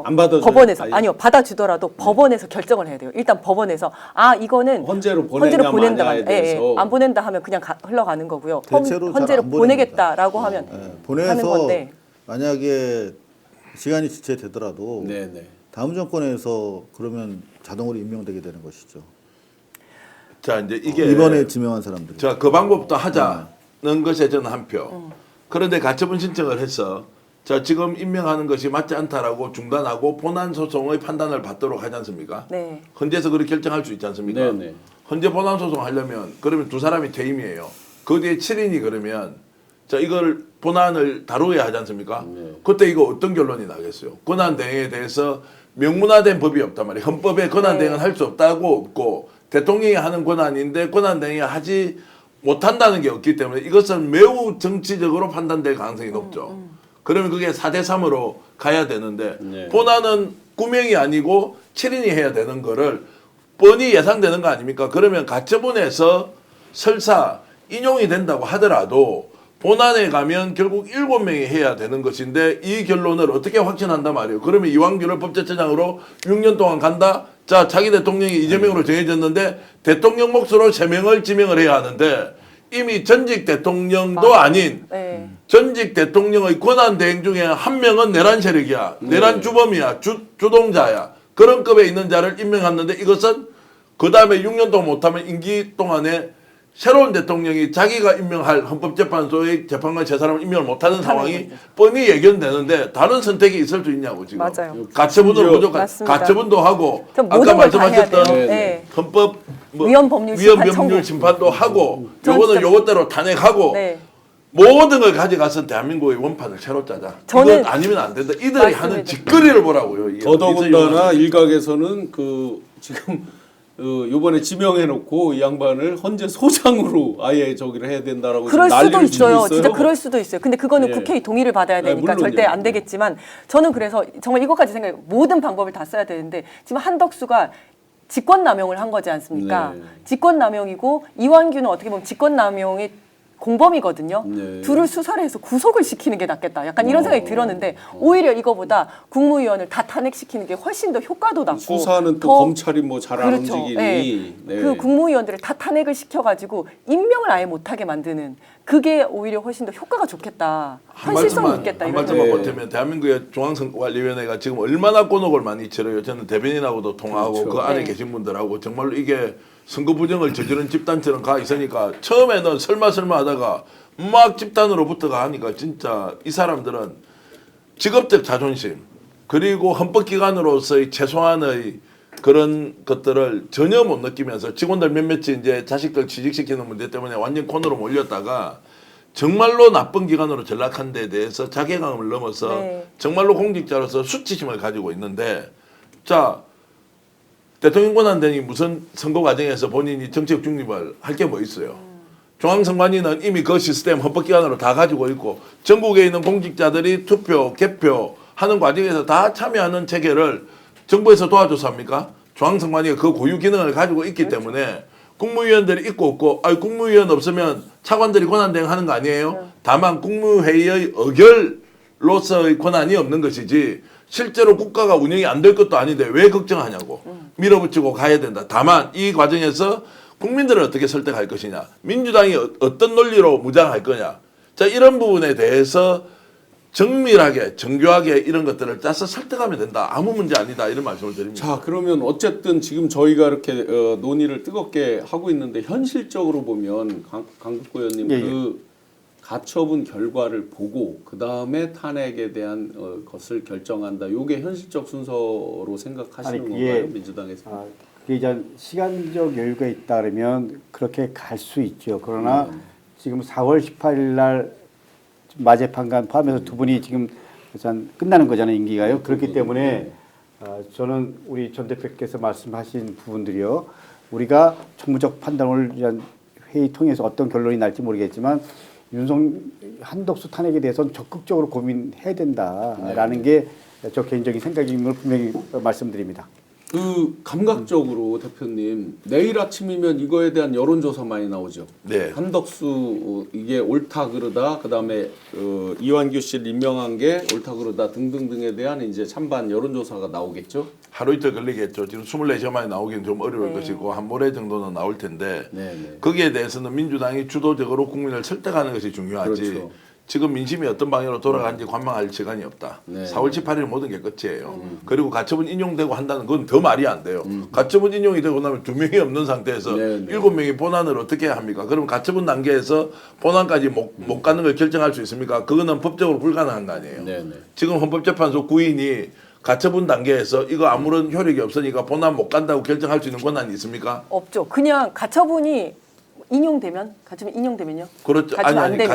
안 받아줘요? 법원에서 아예? 아니요 받아주더라도 법원에서 결정을 해야 돼요. 일단 법원에서 이거는 헌재로 보내냐 마냐에 대해서 안 보낸다 하면 그냥 흘러가는 거고요. 대체로 잘 헌재로 안 보내겠다라고 하면 예, 하는 보내서 건데. 만약에 시간이 지체되더라도 네네. 다음 정권에서 그러면 자동으로 임명되게 되는 것이죠. 자, 이제 이게 이번에 지명한 사람들. 자, 그 방법도 하자는 것에 저는 한 표. 그런데 가처분 신청을 해서 자, 지금 임명하는 것이 맞지 않다라고 중단하고 본안 소송의 판단을 받도록 하지 않습니까? 네. 헌재에서 그렇게 결정할 수 있지 않습니까? 네네. 헌재 본안 소송 하려면 그러면 두 사람이 퇴임이에요. 그 뒤에 7인이 그러면 자, 이걸 본안을 다루어야 하지 않습니까? 네. 그때 이거 어떤 결론이 나겠어요? 권한 대행에 대해서 명문화된 법이 없단 말이에요. 헌법에 권한 대행은 할 수 없다고 없고 대통령이 하는 권한인데 권한 대행이 하지 못한다는 게 없기 때문에 이것은 매우 정치적으로 판단될 가능성이 높죠. 그러면 그게 4대3으로 가야 되는데 네. 본안은 구명이 아니고 7인이 해야 되는 거를 뻔히 예상되는 거 아닙니까? 그러면 가처분에서 설사 인용이 된다고 하더라도 본안에 가면 결국 7명이 해야 되는 것인데 이 결론을 어떻게 확신한단 말이에요. 그러면 이완규를 법제처장으로 6년 동안 간다? 자, 자기 대통령이 이재명으로 정해졌는데 대통령 몫으로 3명을 지명을 해야 하는데 이미 전직 대통령도 아닌 네. 전직 대통령의 권한 대행 중에 한 명은 내란 세력이야. 내란 주범이야. 주동자야. 그런 급에 있는 자를 임명했는데 이것은 그 다음에 6년 동안 못하면 임기 동안에 새로운 대통령이 자기가 임명할 헌법재판소의 재판관 세 사람을 임명을 못하는 상황이 뻔히 예견되는데 다른 선택이 있을 수 있냐고 지금. 맞아요. 가처분으로 무조건 맞습니다. 가처분도 하고 전 아까 모든 걸다 해야 말씀하셨던 돼요. 네. 헌법 위헌 법률 위헌 심판 법률 청구. 심판도 하고 전 요거는 진짜- 요것대로 탄핵하고 네. 모든 걸 가져가서 대한민국의 원판을 새로 짜자. 저는- 이건 아니면 안 된다. 이들이 맞습니다. 하는 짓거리를 보라고요. 이게. 더더군다나 일각에서는 그 지금 이번에 지명해놓고 이 양반을 헌재 소장으로 아예 저기를 해야 된다라고 그럴 지금 수도 난리를 치고 있어요. 있어요. 진짜 그럴 수도 있어요. 근데 그거는 예. 국회의 동의를 받아야 네, 되니까 물론요. 절대 안 되겠지만 저는 그래서 정말 이것까지 생각해요. 모든 방법을 다 써야 되는데 지금 한덕수가 직권남용을 한 거지 않습니까? 네. 직권남용이고 이완규는 어떻게 보면 직권남용의 공범이거든요. 네. 둘을 수사를 해서 구속을 시키는 게 낫겠다. 약간 이런 생각이 들었는데 오히려 이거보다 국무위원을 다 탄핵시키는 게 훨씬 더 효과도 낮고 수사는 또 더- 검찰이 뭐 잘 안 그렇죠. 움직이니 네. 네. 그 국무위원들을 다 탄핵을 시켜가지고 임명을 아예 못하게 만드는 그게 오히려 훨씬 더 효과가 좋겠다. 한 현실성이 말씀만 있겠다. 한 이런 말씀만 네. 보태면 대한민국의 중앙선거관리위원회가 지금 얼마나 곤혹을 많이 치러요. 저는 대변인하고도 통화하고 그렇죠. 그 안에 네. 계신 분들하고 정말로 이게 선거 부정을 저지른 집단처럼 가 있으니까 처음에는 설마 하다가 막 집단으로 붙어가 하니까 진짜 이 사람들은 직업적 자존심 그리고 헌법기관으로서의 최소한의 그런 것들을 전혀 못 느끼면서 직원들 몇몇이 이제 자식들 취직시키는 문제 때문에 완전 코너로 몰렸다가 정말로 나쁜 기관으로 전락한 데 대해서 자괴감을 넘어서 네. 정말로 공직자로서 수치심을 가지고 있는데 자 대통령 권한대행이 무슨 선거 과정에서 본인이 정치적 중립을 할 게 뭐 있어요. 중앙선관위는 이미 그 시스템 헌법기관으로 다 가지고 있고 전국에 있는 공직자들이 투표, 개표 하는 과정에서 다 참여하는 체계를 정부에서 도와줘서 합니까? 중앙선관위가 그 고유 기능을 가지고 있기 때문에 국무위원들이 있고 없고 국무위원 없으면 차관들이 권한대행 하는 거 아니에요? 다만 국무회의의 의결로서의 권한이 없는 것이지 실제로 국가가 운영이 안 될 것도 아닌데 왜 걱정하냐고 밀어붙이고 가야 된다. 다만 이 과정에서 국민들을 어떻게 설득할 것이냐, 민주당이 어떤 논리로 무장할 거냐, 자 이런 부분에 대해서 정밀하게 정교하게 이런 것들을 짜서 설득하면 된다. 아무 문제 아니다 이런 말씀을 드립니다. 자 그러면 어쨌든 지금 저희가 이렇게 논의를 뜨겁게 하고 있는데 현실적으로 보면 강국구 의원님 예, 예. 그 가처분 결과를 보고 그 다음에 탄핵에 대한 것을 결정한다. 이게 현실적 순서로 생각하시는 아니, 그게- 건가요, 민주당에서? 그게 이제 시간적 여유가 있다 그러면 그렇게 갈 수 있죠. 그러나 지금 4월 18일 날 마재판관 포함해서 두 분이 지금 일단 끝나는 거잖아요, 임기가요. 그렇기 때문에 저는 우리 전 대표께서 말씀하신 부분들이요. 우리가 정무적 판단을 위한 회의 통해서 어떤 결론이 날지 모르겠지만 한덕수 탄핵에 대해서는 적극적으로 고민해야 된다라는 게 저 개인적인 생각임을 분명히 말씀드립니다. 그 감각적으로 대표님 내일 아침이면 이거에 대한 여론조사 많이 나오죠. 네. 한덕수 이게 옳다 그르다 그다음에 이완규 씨를 임명한 게 옳다 그르다 등등등에 대한 이제 찬반 여론조사가 나오겠죠. 하루 이틀 걸리겠죠. 지금 24시간만에 나오기는 좀 어려울 네. 것이고 한 모레 정도는 나올 텐데 네네. 거기에 대해서는 민주당이 주도적으로 국민을 설득하는 것이 중요하지. 그렇죠. 지금 민심이 어떤 방향으로 돌아가는지 관망할 시간이 없다. 네. 4월 18일 모든 게 끝이에요. 그리고 가처분 인용되고 한다는 건 더 말이 안 돼요. 가처분 인용이 되고 나면 2명이 없는 상태에서 네, 네. 7명이 본안을 어떻게 합니까? 그럼 가처분 단계에서 본안까지 못 가는 걸 결정할 수 있습니까? 그거는 법적으로 불가능한 거 아니에요. 네네. 지금 헌법재판소 구인이 가처분 단계에서 이거 아무런 효력이 없으니까 본안 못 간다고 결정할 수 있는 권한이 있습니까? 없죠. 그냥 가처분이 가처분 인용되면요. 그렇죠. 가처분 안 아니 되면.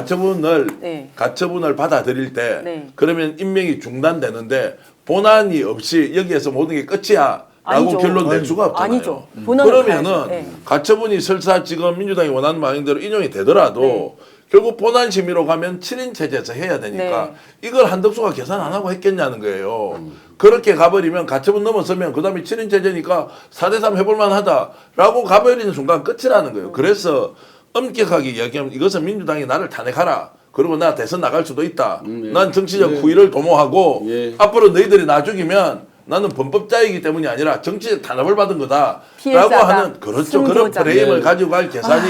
가처분을 네. 받아들일 때 네. 그러면 임명이 중단되는데 본안이 없이 여기에서 모든 게 끝이야라고 아니죠. 결론 낼 수가 없잖아요. 아니죠. 본안을 그러면은 가야죠. 네. 가처분이 설사 지금 민주당이 원하는 방향대로 인용이 되더라도 네. 결국 본안 심의로 가면 7인 체제에서 해야 되니까 이걸 한덕수가 계산 안 하고 했겠냐는 거예요. 그렇게 가버리면 가처분 넘어서면 그 다음에 7인 체제니까 4대3 해볼만 하다라고 가버리는 순간 끝이라는 거예요. 그래서 엄격하게 이야기하면 이것은 민주당이 나를 탄핵하라. 그리고 나 대선 나갈 수도 있다. 난 정치적 후위를 도모하고 앞으로 너희들이 나 죽이면 나는 범법자이기 때문이 아니라 정치적 탄압을 받은 거다. 라고 하는 그렇죠. 그런 승소자. 프레임을 가지고 갈 계산이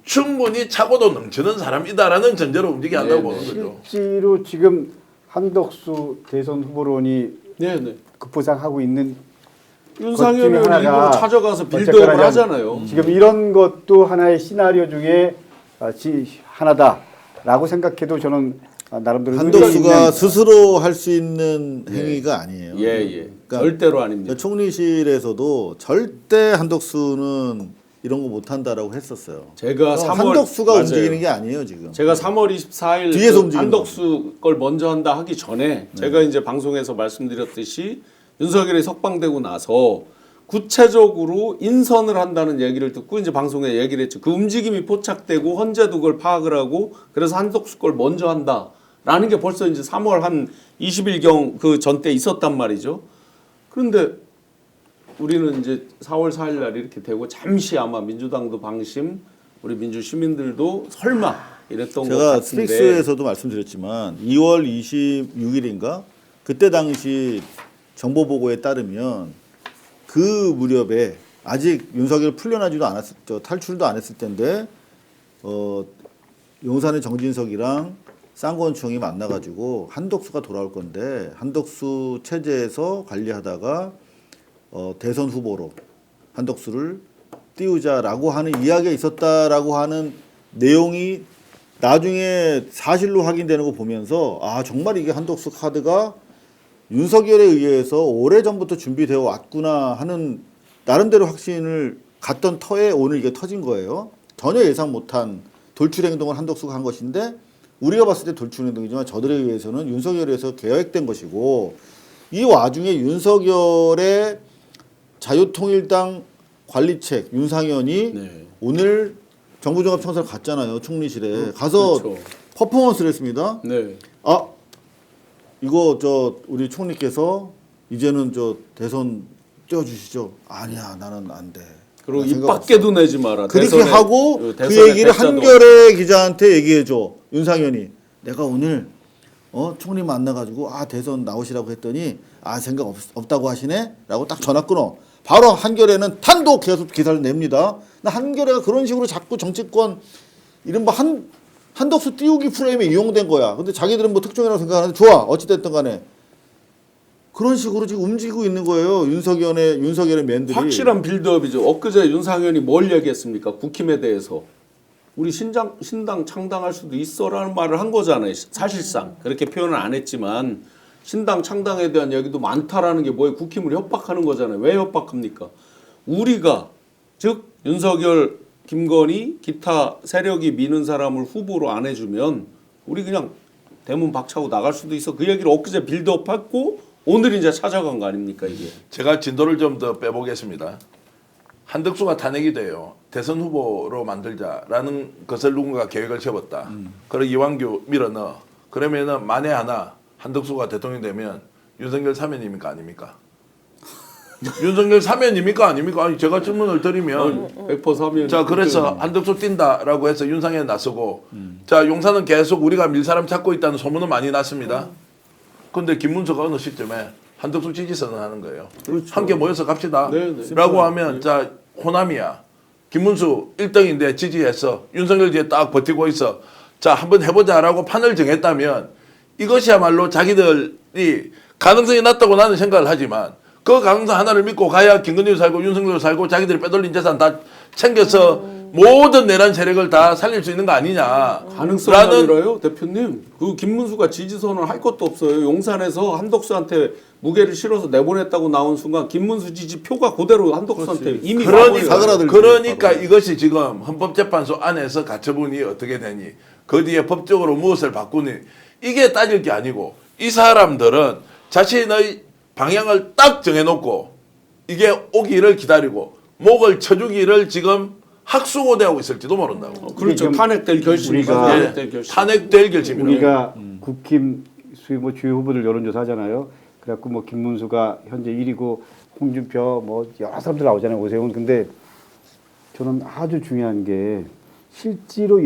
충분히 차고도 넘치는 사람이다라는 전제로 움직여야 한다고 보는 거죠. 실제로 지금 한덕수 대선 후보론이 네네. 급부상하고 있는 윤상현 것 중에 의원 하나가 일부러 찾아가서 어쨌거나 빌드업을 그냥 하잖아요. 지금 이런 것도 하나의 시나리오 중에 하나다라고 생각해도 저는 나름대로 한덕수가 스스로 할 수 있는 행위가 아니에요. 예. 그러니까 절대로 아닙니다. 총리실에서도 절대 한덕수는 이런 거 못한다라고 했었어요. 제가 3월 한덕수가 맞아요. 움직이는 게 아니에요 지금. 제가 3월 24일 뒤에서 그 움직이는 한덕수 걸 먼저 한다 하기 전에 제가 이제 방송에서 말씀드렸듯이 윤석열이 석방되고 나서 구체적으로 인선을 한다는 얘기를 듣고 이제 방송에 얘기를 했죠. 그 움직임이 포착되고 헌재도 그걸 파악을 하고 그래서 한덕수 걸 먼저 한다라는 게 벌써 이제 3월 한 20일경 그 전때 있었단 말이죠. 그런데 우리는 이제 4월 4일 날 이렇게 되고 잠시 아마 민주당도 방심, 우리 민주 시민들도 설마 이랬던 것 제가 같은데. 스픽스에서도 말씀드렸지만 2월 26일인가 그때 당시 정보 보고에 따르면 그 무렵에 아직 윤석열 풀려나지도 않았을 탈출도 안 했을 텐데 용산의 정진석이랑 쌍권총이 만나가지고 한덕수가 돌아올 건데 한덕수 체제에서 관리하다가 대선 후보로 한덕수를 띄우자라고 하는 이야기가 있었다라고 하는 내용이 나중에 사실로 확인되는 거 보면서 아 정말 이게 한덕수 카드가 윤석열에 의해서 오래전부터 준비되어 왔구나 하는 나름대로 확신을 갖던 터에 오늘 이게 터진 거예요. 전혀 예상 못한 돌출 행동을 한덕수가 한 것인데 우리가 봤을 때 돌출 행동이지만 저들에 의해서는 윤석열에 의해서 계획된 것이고 이 와중에 윤석열의 자유통일당 관리책 윤상현이 네. 오늘 정부종합청사를 갔잖아요. 총리실에 가서 그렇죠. 퍼포먼스를 했습니다. 네. 아 이거 우리 총리께서 이제는 대선 띄워주시죠. 아니야 나는 안 돼. 그리고 나 입 생각 밖에도 없어. 내지 마라. 그렇게 대선에, 하고 그 대선에 얘기를 백자도 한겨레 기자한테 얘기해줘. 윤상현이 내가 오늘 총리 만나가지고 대선 나오시라고 했더니 생각 없다고 하시네? 라고 딱 전화 끊어. 바로 한겨레는 단독 계속 기사를 냅니다. 나 한겨레가 그런 식으로 자꾸 정치권 이른바 한덕수 띄우기 프레임에 이용된 거야. 근데 자기들은 뭐 특종이라고 생각하는데 좋아. 어찌됐든 간에. 그런 식으로 지금 움직이고 있는 거예요. 윤석열의 맨들이. 확실한 빌드업이죠. 엊그제 윤상현이 뭘 얘기했습니까? 국힘에 대해서. 우리 신당 창당할 수도 있어라는 말을 한 거잖아요. 사실상. 그렇게 표현은 안 했지만 신당 창당에 대한 얘기도 많다라는 게 뭐예요? 국힘을 협박하는 거잖아요. 왜 협박합니까? 우리가 즉 윤석열, 김건희, 기타 세력이 미는 사람을 후보로 안 해주면 우리 그냥 대문 박차고 나갈 수도 있어. 그 얘기를 엊그제 빌드업했고 오늘 이제 찾아간 거 아닙니까 이게. 제가 진도를 좀 더 빼보겠습니다. 한덕수가 탄핵이 돼요. 대선 후보로 만들자라는 것을 누군가 계획을 세웠다. 그리고 이완규 밀어넣어. 그러면은 만에 하나 한덕수가 대통령 되면 윤석열 사면입니까 아닙니까? 윤석열 사면입니까 아닙니까? 아니 제가 질문을 드리면 100% 사면. 자 그래서 한덕수 뛴다라고 해서 윤상현 나서고 자 용산은 계속 우리가 밀 사람 찾고 있다는 소문은 많이 났습니다. 그런데 김문수가 어느 시점에 한덕수 지지 선언하는 거예요. 그렇죠. 함께 모여서 갑시다. 네네. 라고 하면 자 호남이야. 김문수 1등인데 지지했어. 윤석열 뒤에 딱 버티고 있어. 자 한번 해보자라고 판을 정했다면 이것이야말로 자기들이 가능성이 낮다고 나는 생각을 하지만 그 가능성 하나를 믿고 가야 김건희도 살고 윤석열도 살고 자기들이 빼돌린 재산 다 챙겨서 모든 내란 세력을 다 살릴 수 있는 거 아니냐. 가능성이 아니라요, 대표님. 그 김문수가 지지선언 할 것도 없어요. 용산에서 한덕수한테 무게를 실어서 내보냈다고 나온 순간 김문수 지지 표가 그대로 한덕수한테 이미 그러니까 이것이 지금 헌법재판소 안에서 가처분이 어떻게 되니 그 뒤에 법적으로 무엇을 바꾸니 이게 따질 게 아니고 이 사람들은 자신의 방향을 딱 정해놓고 이게 오기를 기다리고 목을 쳐주기를 지금 학수고대하고 있을지도 모른다고. 그렇죠. 지금 탄핵될 결심이 우리가- 탄핵될 결심. 탄핵될 결심이라고. 우리가 국힘 수위 뭐 주요 후보들 여론조사 하잖아요. 그래갖고 뭐 김문수가 현재 1위고 홍준표 뭐 여러 사람들 나오잖아요. 오세훈. 근데 저는 아주 중요한 게 실제로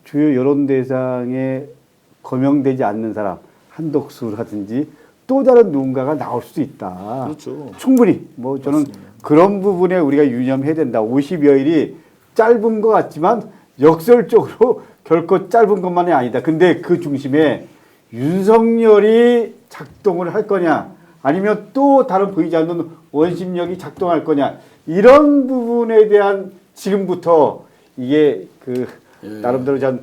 주요 여론 대상에 거명되지 않는 사람 한덕수라든지 또 다른 누군가가 나올 수도 있다. 그렇죠. 충분히 뭐 저는 그런 부분에 우리가 유념해야 된다. 50여일이 짧은 것 같지만 역설적으로 결코 짧은 것만이 아니다. 근데 그 중심에 윤석열이 작동을 할 거냐 아니면 또 다른 보이지 않는 원심력이 작동할 거냐 이런 부분에 대한 지금부터 이게 그 나름대로 좀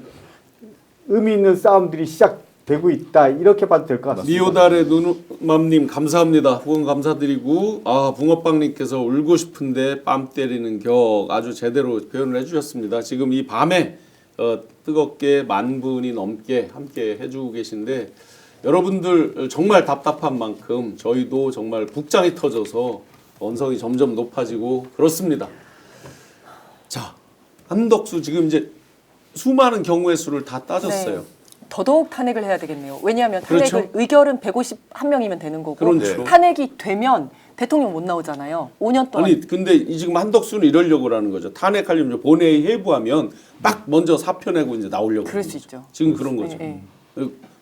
의미 있는 싸움들이 시작되고 있다 이렇게 봐도 될 것 같습니다. 미오달의 눈맘님 감사합니다. 후원 감사드리고 붕어빵님께서 울고 싶은데 뺨 때리는 격 아주 제대로 표현을 해주셨습니다. 지금 이 밤에 뜨겁게 10,000분이 넘게 함께 해주고 계신데 여러분들 정말 답답한 만큼 저희도 정말 북장이 터져서 언성이 점점 높아지고 그렇습니다. 자, 한덕수 지금 이제 수많은 경우의 수를 다 따졌어요. 네. 더더욱 탄핵을 해야 되겠네요. 왜냐하면 탄핵을 그렇죠. 의결은 151명이면 되는 거고 그렇죠. 탄핵이 되면 대통령 못 나오잖아요. 5년 동안. 아니 근데 지금 한덕수는 이러려고 하는 거죠. 탄핵하려면 본회의 해부하면 막 먼저 사표 내고 이제 나오려고. 그럴 하는 수 거죠. 있죠. 지금 그런 거죠. 네,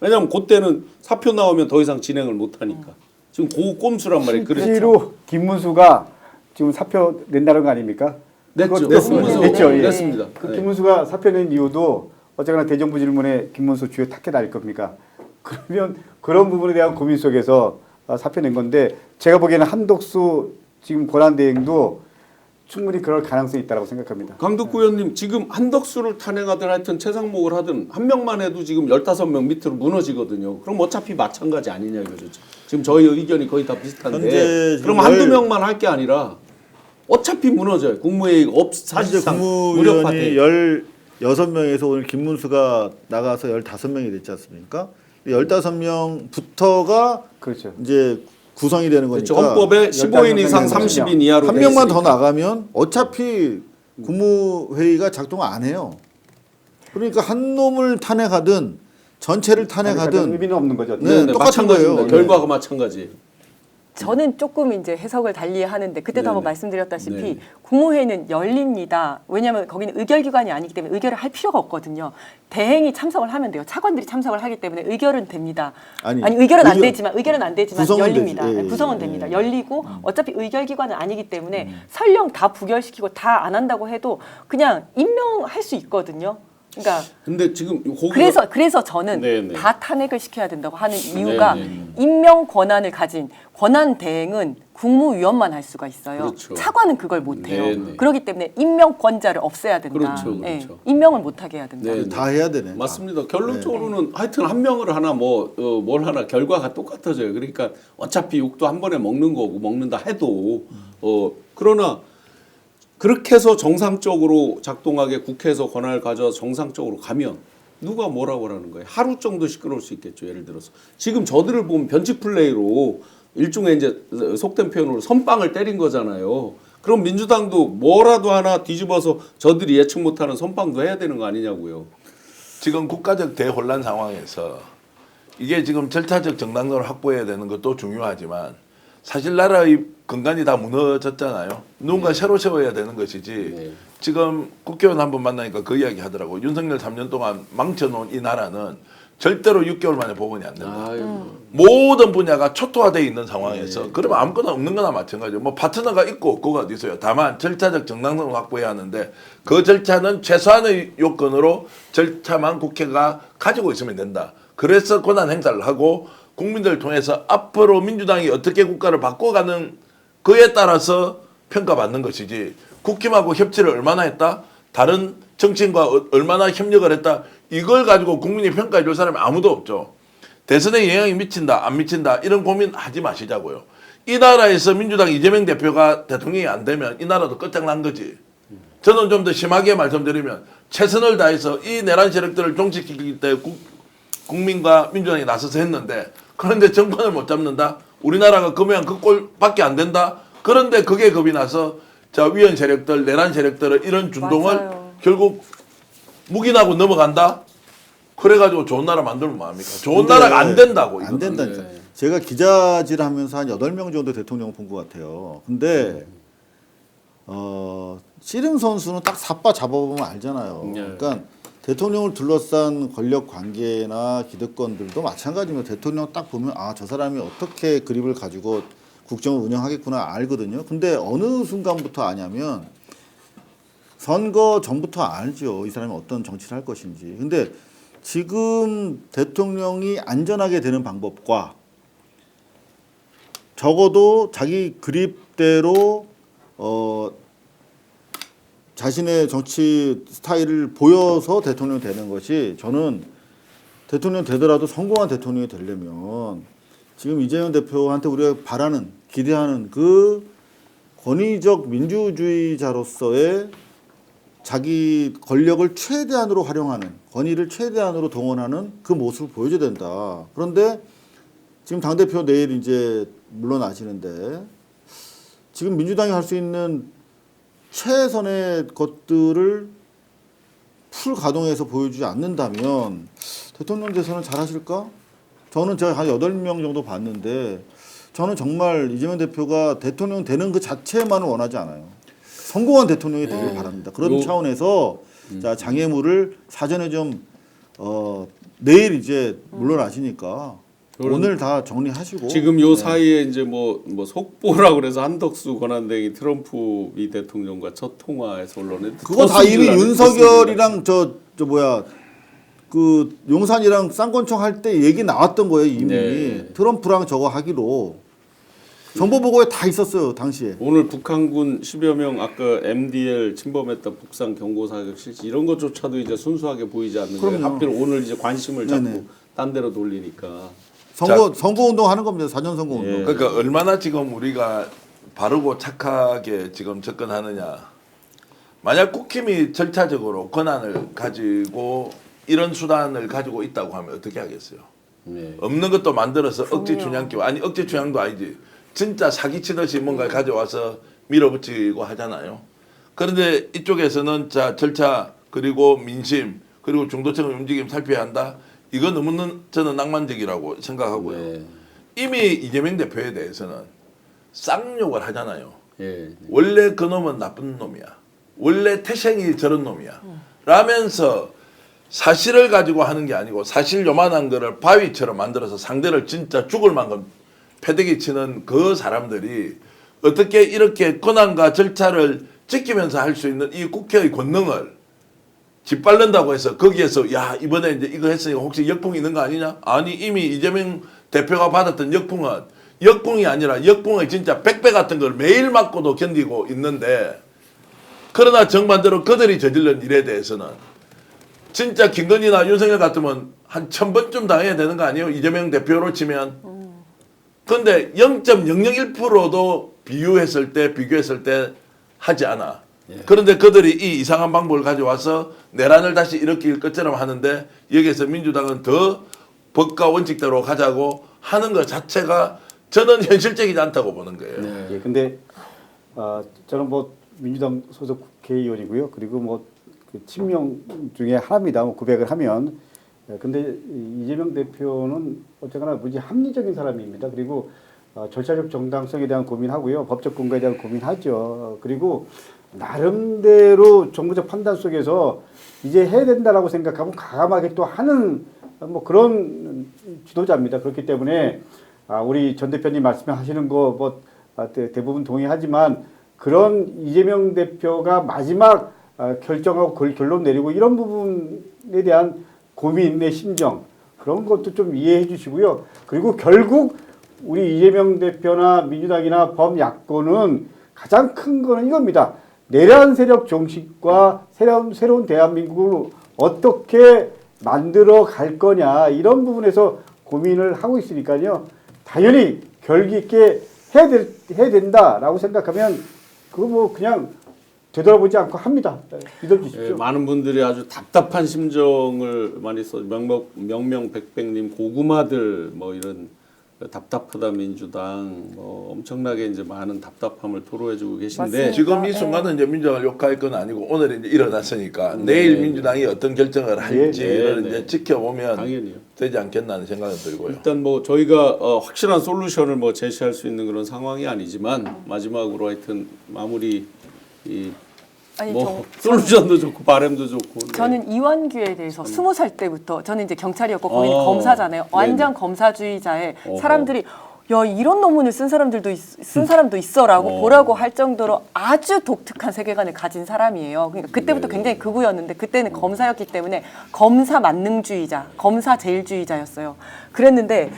왜냐하면 그때는 사표 나오면 더 이상 진행을 못 하니까. 지금 그 꼼수란 말이에요. 그렇죠. 실제로 김문수가 지금 사표 낸다는 거 아닙니까? 냈죠. 그거 냈습니다. 냈죠. 예. 냈습니다. 그 네. 김문수가 사표 낸 이유도 어쨌거나 대정부 질문에 김문수 주요 타켓 아닐 겁니까? 그러면 그런 부분에 대한 고민 속에서 사표 낸 건데 제가 보기에는 한덕수 지금 권한대행도 충분히 그럴 가능성이 있다고 생각합니다. 강덕구 의원님 지금 한덕수를 탄핵하든 하여튼 최상목을 하든 한 명만 해도 지금 15명 밑으로 무너지거든요. 그럼 어차피 마찬가지 아니냐 이거죠. 지금 저희 의견이 거의 다 비슷한데 현재 그럼 지금 한두 명만 할 게 아니라 어차피 무너져요. 국무회의가 사실상 국무위원이 무력화돼. 16명에서 오늘 김문수가 나가서 15명이 됐지 않습니까? 15명부터가 그렇죠. 이제 구성이 되는 거니까 그렇죠. 헌법에 15인 이상 30인 이하로 한 돼 명만 더 있으니까. 나가면 어차피 국무회의가 작동 안 해요. 그러니까 한 놈을 탄핵하든 전체를 탄핵하든 의미는 없는 거죠. 네, 똑같은 마찬가지입니다. 거예요. 결과가 마찬가지. 저는 조금 이제 해석을 달리 하는데 그때도 네네. 한번 말씀드렸다시피 네네. 국무회의는 열립니다. 왜냐하면 거기는 의결기관이 아니기 때문에 의결을 할 필요가 없거든요. 대행이 참석을 하면 돼요. 차관들이 참석을 하기 때문에 의결은 됩니다. 아니, 의결은 안 되지만 구성은 열립니다. 되지. 예, 구성은 예, 됩니다. 예. 열리고 어차피 의결기관은 아니기 때문에 설령 다 부결시키고 다 안 한다고 해도 그냥 임명할 수 있거든요. 그러니까 근데 지금 거기가 그래서 저는 네네. 다 탄핵을 시켜야 된다고 하는 이유가 네네. 임명 권한을 가진 권한 대행은 국무위원만 할 수가 있어요. 그렇죠. 차관은 그걸 못 해요. 네네. 그렇기 때문에 임명권자를 없애야 된다. 그렇죠, 예, 그렇죠. 임명을 못 하게 해야 된다. 네. 다 해야 되네. 맞습니다. 결론적으로는 하여튼 한 명을 하나 뭘 하나 결과가 똑같아져요. 그러니까 어차피 욕도 한 번에 먹는 거고 먹는다 해도 그러나 그렇게 해서 정상적으로 작동하게 국회에서 권한을 가져와서 정상적으로 가면 누가 뭐라고 하는 거예요. 하루 정도 시끄러울 수 있겠죠. 예를 들어서 지금 저들을 보면 변칙 플레이로 일종의 이제 속된 표현으로 선빵을 때린 거잖아요. 그럼 민주당도 뭐라도 하나 뒤집어서 저들이 예측 못하는 선빵도 해야 되는 거 아니냐고요. 지금 국가적 대혼란 상황에서 이게 지금 절차적 정당성을 확보해야 되는 것도 중요하지만 사실 나라의 근간이 다 무너졌잖아요. 누군가 새로 세워야 되는 것이지. 네. 지금 국회의원 한 번 만나니까 그 이야기 하더라고. 윤석열 3년 동안 망쳐놓은 이 나라는 절대로 6개월 만에 복원이 안 된다. 모든 분야가 초토화되어 있는 상황에서 그러면 아무거나 없는 거나 마찬가지죠. 뭐 파트너가 있고 없고가 어디 있어요. 다만 절차적 정당성을 확보해야 하는데 그 절차는 최소한의 요건으로 절차만 국회가 가지고 있으면 된다. 그래서 권한 행사를 하고 국민들을 통해서 앞으로 민주당이 어떻게 국가를 바꿔가는 그에 따라서 평가받는 것이지 국힘하고 협치를 얼마나 했다? 다른 정치인과 얼마나 협력을 했다? 이걸 가지고 국민이 평가해 줄 사람이 아무도 없죠. 대선에 영향이 미친다 안 미친다 이런 고민하지 마시자고요. 이 나라에서 민주당 이재명 대표가 대통령이 안 되면 이 나라도 끝장난 거지. 저는 좀 더 심하게 말씀드리면 최선을 다해서 이 내란 세력들을 종식시킬 때 국민과 민주당이 나서서 했는데 그런데 정권을 못 잡는다? 우리나라가 그 모양 그 꼴밖에 안 된다? 그런데 그게 겁이 나서 자 위헌 세력들, 내란 세력들은 이런 준동을 맞아요. 결국 묵인하고 넘어간다. 그래가지고 좋은 나라 만들면 뭐합니까? 좋은 나라가 안 된다고. 안 이거는. 된다니까. 제가 기자질 하면서 한 8명 정도 대통령 본 것 같아요. 근데 씨름 선수는 딱 삿바 잡아보면 알잖아요. 그러니까 대통령을 둘러싼 권력 관계나 기득권들도 마찬가지입니다. 대통령 딱 보면 아, 저 사람이 어떻게 그립을 가지고 국정을 운영하겠구나 알거든요. 근데 어느 순간부터 아냐면 선거 전부터 알죠. 이 사람이 어떤 정치를 할 것인지. 근데 지금 대통령이 안전하게 되는 방법과 적어도 자기 그립대로 자신의 정치 스타일을 보여서 대통령 되는 것이 저는 대통령 되더라도 성공한 대통령이 되려면 지금 이재명 대표한테 우리가 바라는 기대하는 그 권위적 민주주의자로서의 자기 권력을 최대한으로 활용하는 권위를 최대한으로 동원하는 그 모습을 보여줘야 된다. 그런데 지금 당대표 내일 이제 물러나시는데 지금 민주당이 할 수 있는 최선의 것들을 풀 가동해서 보여주지 않는다면 대통령 대선을 잘 하실까? 저는 제가 한 8명 정도 봤는데 저는 정말 이재명 대표가 대통령 되는 그 자체만을 원하지 않아요. 성공한 대통령이 되길 바랍니다. 그런 차원에서 자, 장애물을 사전에 좀 내일 이제 물러나시니까 오늘 다 정리하시고 지금 요 사이에 이제 뭐 속보라고 그래서 한덕수 권한대행이 트럼프 미 대통령과 첫 통화에서 언론에 그거 다 이미 윤석열이랑 그 용산이랑 쌍권총 할 때 얘기 나왔던 거예요 이미. 네. 트럼프랑 저거 하기로 정보 보고에 다 있었어요 당시에. 오늘 북한군 10여 명 아까 MDL 침범했다 북상 경고 사격 실시 이런 것조차도 이제 순수하게 보이지 않는 거예요. 그럼요. 하필 오늘 이제 관심을 잡고 네네. 딴 데로 돌리니까. 선거 운동 하는 겁니다. 4년 선거 운동. 예. 그러니까 얼마나 지금 우리가 바르고 착하게 지금 접근하느냐. 만약 국힘이 절차적으로 권한을 가지고 이런 수단을 가지고 있다고 하면 어떻게 하겠어요? 네. 없는 것도 만들어서 억지 춘향기고 아니 억지 춘향도 아니지. 진짜 사기치듯이 뭔가를 가져와서 밀어붙이고 하잖아요. 그런데 이쪽에서는 자 절차 그리고 민심 그리고 중도층의 움직임 살펴야 한다. 이거 너무 저는 낭만적이라고 생각하고요. 네. 이미 이재명 대표에 대해서는 쌍욕을 하잖아요. 예. 원래 그놈은 나쁜 놈이야. 원래 태생이 저런 놈이야. 라면서 사실을 가지고 하는 게 아니고 사실 요만한 거를 바위처럼 만들어서 상대를 진짜 죽을 만큼 패대기 치는 그 사람들이 어떻게 이렇게 권한과 절차를 지키면서 할 수 있는 이 국회의 권능을 짓밟는다고 해서 거기에서 야 이번에 이제 이거 했으니까 혹시 역풍이 있는 거 아니냐? 아니 이미 이재명 대표가 받았던 역풍은 역풍이 아니라 역풍의 진짜 100배 같은 걸 매일 맞고도 견디고 있는데 그러나 정반대로 그들이 저질른 일에 대해서는 진짜 김건희나 윤석열 같으면 한 1000번쯤 당해야 되는 거 아니에요? 이재명 대표로 치면. 근데 0.001%도 비교했을 때 하지 않아. 그런데 그들이 이 이상한 방법을 가져와서 내란을 다시 일으킬 것처럼 하는데 여기에서 민주당은 더 법과 원칙대로 가자고 하는 것 자체가 저는 현실적이지 않다고 보는 거예요. 네. 예, 근데 저는 뭐 민주당 소속 국회의원이고요. 그리고 그 친명 중에 하나입니다. 고백을 하면. 근데 이재명 대표는 어쨌거나 무지 합리적인 사람입니다. 그리고 절차적 정당성에 대한 고민하고요. 법적 근거에 대한 고민하죠. 그리고 나름대로 정부적 판단 속에서 이제 해야 된다라고 생각하고 과감하게 또 하는 뭐 그런 지도자입니다. 그렇기 때문에 우리 전 대표님 말씀하시는 거 대부분 동의하지만 그런 이재명 대표가 마지막 결정하고 결론 내리고 이런 부분에 대한 고민의 심정 그런 것도 좀 이해해 주시고요. 그리고 결국 우리 이재명 대표나 민주당이나 범야권은 가장 큰 거는 이겁니다. 내란 세력 종식과 새로운 대한민국을 어떻게 만들어 갈 거냐 이런 부분에서 고민을 하고 있으니까요. 당연히 결기 있게 해야 된다라고 생각하면 그거 뭐 그냥 되돌아보지 않고 합니다. 믿어주십시오. 예, 많은 분들이 아주 답답한 심정을 많이 써 명명백백님 고구마들 뭐 이런 답답하다 민주당 뭐 엄청나게 이제 많은 답답함을 토로해주고 계신데 맞습니다. 지금 이 네. 순간은 이제 민주당을 욕할 건 아니고 오늘 이제 일어났으니까 내일 민주당이 어떤 결정을 할지를 네. 이제 지켜보면 당연히요. 되지 않겠나 하는 생각은 들고요. 일단 뭐 저희가 확실한 솔루션을 뭐 제시할 수 있는 그런 상황이 아니지만 마지막으로 하여튼 마무리 아니, 뭐 솔루션도 좋고 바람도 좋고. 네. 저는 이완규에 대해서 20살 때부터 저는 이제 경찰이었고 거기는 검사잖아요. 완전 검사주의자의 어허. 사람들이 야 이런 논문을 쓴 사람도 있어라고 보라고 할 정도로 아주 독특한 세계관을 가진 사람이에요. 그러니까 그때부터 굉장히 극우였는데 그때는 검사였기 때문에 검사 만능주의자, 검사 제일주의자였어요. 그랬는데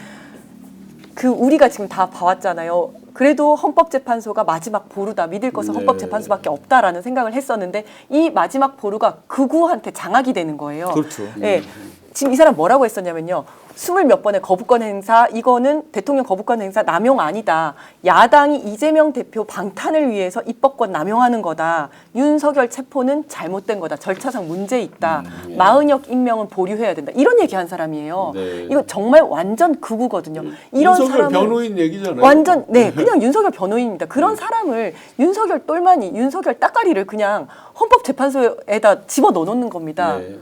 그 우리가 지금 다 봐왔잖아요. 그래도 헌법재판소가 마지막 보루다. 믿을 것은 네. 헌법재판소밖에 없다라는 생각을 했었는데 이 마지막 보루가 극우한테 장악이 되는 거예요. 그렇죠. 네. 지금 이 사람 뭐라고 했었냐면요. 20몇 번의 거부권 행사, 이거는 대통령 거부권 행사 남용 아니다. 야당이 이재명 대표 방탄을 위해서 입법권 남용하는 거다. 윤석열 체포는 잘못된 거다. 절차상 문제 있다. 마은혁 임명은 보류해야 된다. 이런 얘기한 사람이에요. 네. 이거 정말 완전 극우거든요. 이런 윤석열 사람을 변호인 얘기잖아요. 완전 네 그냥 윤석열 변호인입니다. 그런 사람을 윤석열 똘마니 윤석열 따까리를 그냥 헌법재판소에다 집어 넣어놓는 겁니다. 네.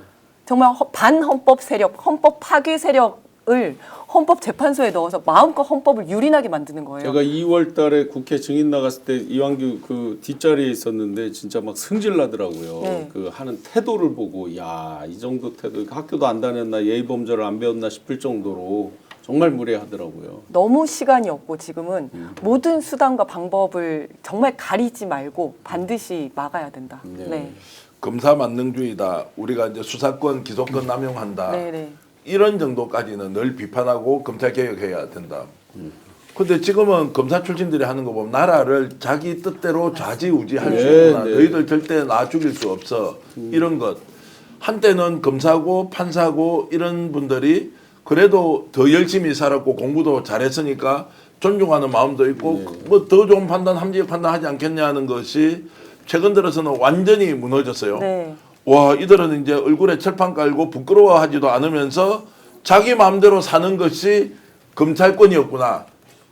정말 반헌법 세력, 헌법 파괴 세력을 헌법재판소에 넣어서 마음껏 헌법을 유린하게 만드는 거예요. 제가 2월 달에 국회 증인 나갔을 때 이완규 그 뒷자리에 있었는데 진짜 막 승질 나더라고요. 네. 그 하는 태도를 보고 야, 이 정도 태도 학교도 안 다녔나 예의 범절을 안 배웠나 싶을 정도로 정말 무례하더라고요. 너무 시간이 없고 지금은 모든 수단과 방법을 정말 가리지 말고 반드시 막아야 된다. 네. 네. 검사 만능주의다. 우리가 이제 수사권, 기소권 남용한다. 네. 이런 정도까지는 늘 비판하고 검찰 개혁해야 된다. 근데 지금은 검사 출신들이 하는 거 보면 나라를 자기 뜻대로 좌지우지할 수 네, 있구나. 네. 너희들 절대 나 죽일 수 없어. 이런 것. 한때는 검사고 판사고 이런 분들이 그래도 더 열심히 살았고 공부도 잘했으니까 존중하는 마음도 있고 뭐 더 좋은 판단, 합리적 판단하지 않겠냐는 것이 최근 들어서는 완전히 무너졌어요. 네. 와, 이들은 이제 얼굴에 철판 깔고 부끄러워하지도 않으면서 자기 마음대로 사는 것이 검찰권이었구나.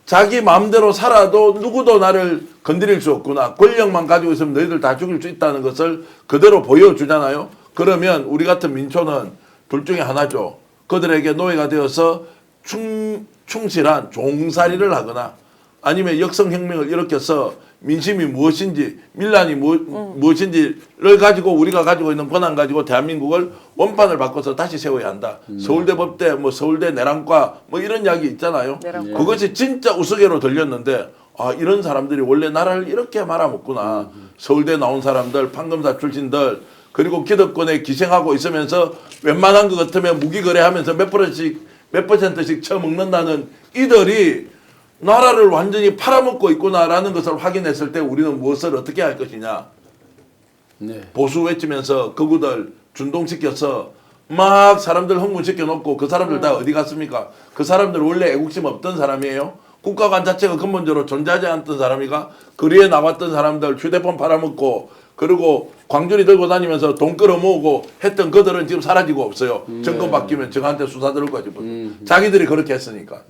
자기 마음대로 살아도 누구도 나를 건드릴 수 없구나. 권력만 가지고 있으면 너희들 다 죽일 수 있다는 것을 그대로 보여주잖아요. 그러면 우리 같은 민초는 둘 중에 하나죠. 그들에게 노예가 되어서 충실한 종살이를 하거나 아니면 역성혁명을 일으켜서 민심이 무엇인지 밀란이 무엇인지를 가지고 우리가 가지고 있는 권한 가지고 대한민국을 원판을 바꿔서 다시 세워야 한다. 서울대 법대 뭐 서울대 내란과 뭐 이런 이야기 있잖아요. 내란과. 그것이 진짜 우스개로 들렸는데 아 이런 사람들이 원래 나라를 이렇게 말아먹구나. 서울대 나온 사람들 판검사 출신들 그리고 기득권에 기생하고 있으면서 웬만한 것 같으면 무기 거래하면서 몇 퍼센트씩 쳐먹는다는 이들이 나라를 완전히 팔아먹고 있구나라는 것을 확인했을 때 우리는 무엇을 어떻게 할 것이냐. 네. 보수 외치면서 극우들 준동시켜서 막 사람들 흥분시켜 놓고 그 사람들 다 어디 갔습니까? 그 사람들 원래 애국심 없던 사람이에요. 국가관 자체가 근본적으로 존재하지 않던 사람이가 거리에 나왔던 사람들 휴대폰 팔아먹고 그리고 광주리 들고 다니면서 돈 끌어모으고 했던 그들은 지금 사라지고 없어요. 정권 바뀌면 저한테 수사 들을 거지. 자기들이 그렇게 했으니까.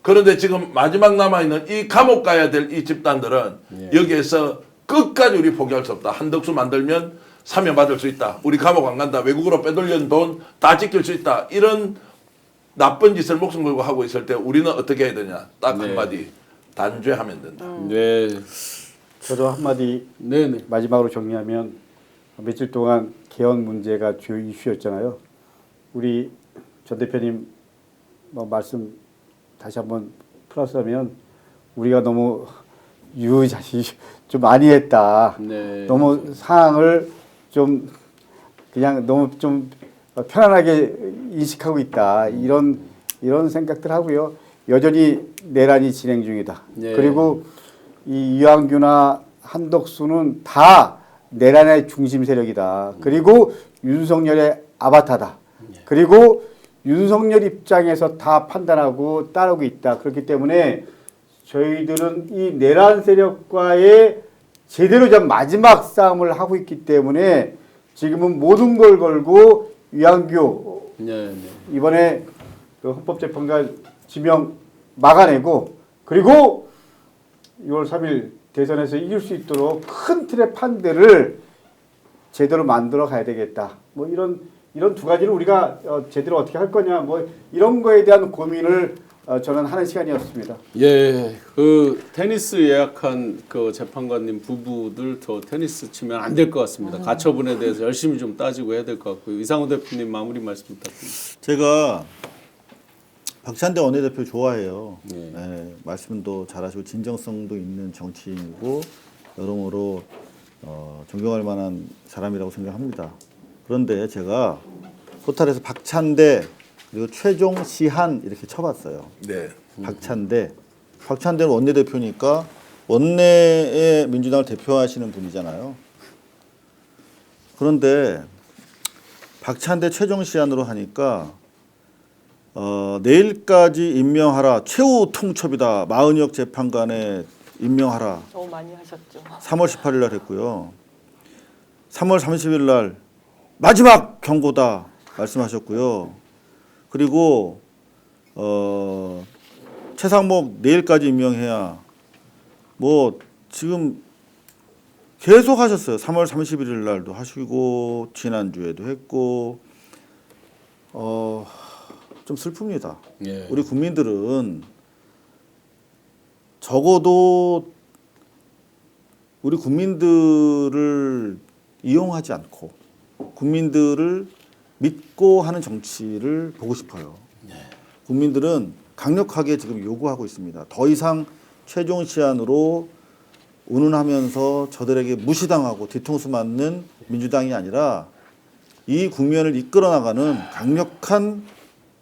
그런데 지금 마지막 남아있는 이 감옥 가야 될 이 집단들은 여기에서 끝까지 우리 포기할 수 없다. 한덕수 만들면 사면 받을 수 있다. 우리 감옥 안 간다. 외국으로 빼돌린 돈 다 지킬 수 있다. 이런 나쁜 짓을 목숨 걸고 하고 있을 때 우리는 어떻게 해야 되냐. 딱 한마디. 단죄하면 된다. 네. 저도 한마디 네네. 마지막으로 정리하면 며칠 동안 개헌 문제가 주요 이슈였잖아요. 우리 전 대표님 뭐 말씀 다시 한번 플러스하면 우리가 너무 유자시 좀 많이 했다. 네. 너무 상황을 좀 그냥 너무 좀 편안하게 인식하고 있다. 이런 생각들 하고요. 여전히 내란이 진행 중이다. 네. 그리고 이 이완규나 한덕수는 다 내란의 중심 세력이다. 그리고 윤석열의 아바타다. 그리고 윤석열 입장에서 다 판단하고 따르고 있다. 그렇기 때문에 저희들은 이 내란 세력과의 제대로 된 마지막 싸움을 하고 있기 때문에 지금은 모든 걸 걸고 이완규 네. 이번에 그 헌법재판관 지명 막아내고 그리고 6월 3일 대선에서 이길 수 있도록 큰 틀의 판들을 제대로 만들어 가야 되겠다. 뭐 이런 두 가지를 우리가 제대로 어떻게 할 거냐 뭐 이런 거에 대한 고민을 저는 하는 시간이었습니다. 예, 그 테니스 예약한 그 재판관님 부부들 더 테니스 치면 안 될 것 같습니다. 가처분에 대해서 열심히 좀 따지고 해야 될 것 같고요. 이상호 대표님 마무리 말씀 부탁드립니다. 제가 박찬대 원내대표 좋아해요. 예. 예, 말씀도 잘하시고 진정성도 있는 정치인이고 여러모로 존경할 만한 사람이라고 생각합니다. 그런데 제가 포탈에서 박찬대 그리고 최종 시한 이렇게 쳐봤어요. 네. 박찬대는 원내대표니까 원내의 민주당을 대표하시는 분이잖아요. 그런데 박찬대 최종 시한으로 하니까 내일까지 임명하라. 최후 통첩이다. 마은혁 재판관에 임명하라. 너무 많이 하셨죠. 3월 18일 날 했고요. 3월 30일 날 마지막 경고다 말씀하셨고요. 그리고 최상목 내일까지 임명해야 뭐 지금 계속 하셨어요. 3월 31일 날도 하시고 지난주에도 했고 좀 슬픕니다. 예. 우리 국민들은 적어도 우리 국민들을 이용하지 않고 국민들을 믿고 하는 정치를 보고 싶어요. 국민들은 강력하게 지금 요구하고 있습니다. 더 이상 최종 시한으로 운운하면서 저들에게 무시당하고 뒤통수 맞는 민주당이 아니라 이 국면을 이끌어 나가는 강력한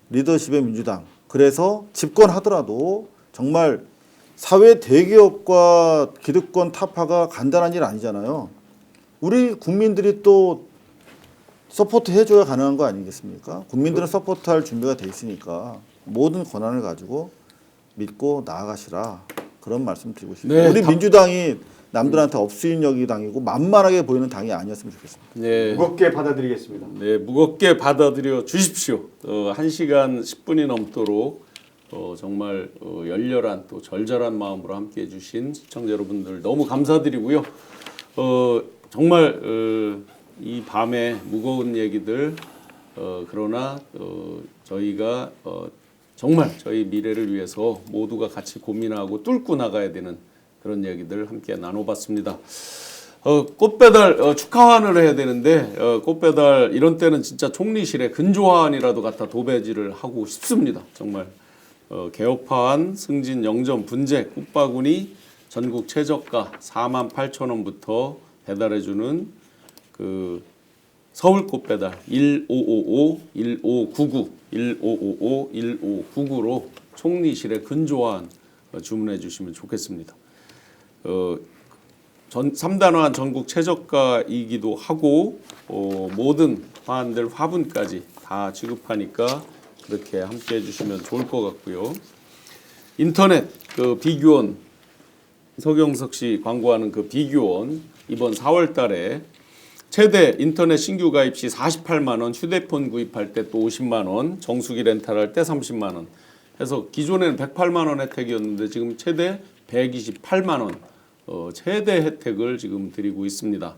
리더십의 민주당. 그래서 집권하더라도 정말 사회 대기업과 기득권 타파가 간단한 일 아니잖아요. 우리 국민들이 또 서포트 해줘야 가능한 거 아니겠습니까? 국민들은 서포트할 준비가 돼 있으니까 모든 권한을 가지고 믿고 나아가시라 그런 말씀 드리고 싶습니다. 네, 우리 민주당이 남들한테 업수인력이 당이고 만만하게 보이는 당이 아니었으면 좋겠습니다. 네. 무겁게 받아들이겠습니다. 네, 무겁게 받아들여 주십시오. 1시간 10분이 넘도록 정말 열렬한 또 절절한 마음으로 함께해 주신 시청자 여러분들 너무 감사드리고요. 정말 이 밤에 무거운 얘기들 그러나 저희가 정말 저희 미래를 위해서 모두가 같이 고민하고 뚫고 나가야 되는 그런 얘기들 함께 나눠봤습니다. 꽃배달 축하환을 해야 되는데 꽃배달 이런 때는 진짜 총리실에 근조환이라도 갖다 도배지를 하고 싶습니다. 정말 개업화한 승진 영점 분재 꽃바구니 전국 최저가 48,000원부터 배달해주는 그 서울 꽃배달 1555 1599 1555 1599로 총리실에 근조환 주문해 주시면 좋겠습니다. 3단화한 전국 최저가이기도 하고 모든 화환들 화분까지 다 지급하니까 그렇게 함께 해주시면 좋을 것 같고요. 인터넷 그 비교원 서경석 씨 광고하는 그 비교원 이번 4월달에 최대 인터넷 신규 가입 시 48만 원, 휴대폰 구입할 때 또 50만 원, 정수기 렌탈할 때 30만 원 해서 기존에는 108만 원 혜택이었는데 지금 최대 128만 원 최대 혜택을 지금 드리고 있습니다.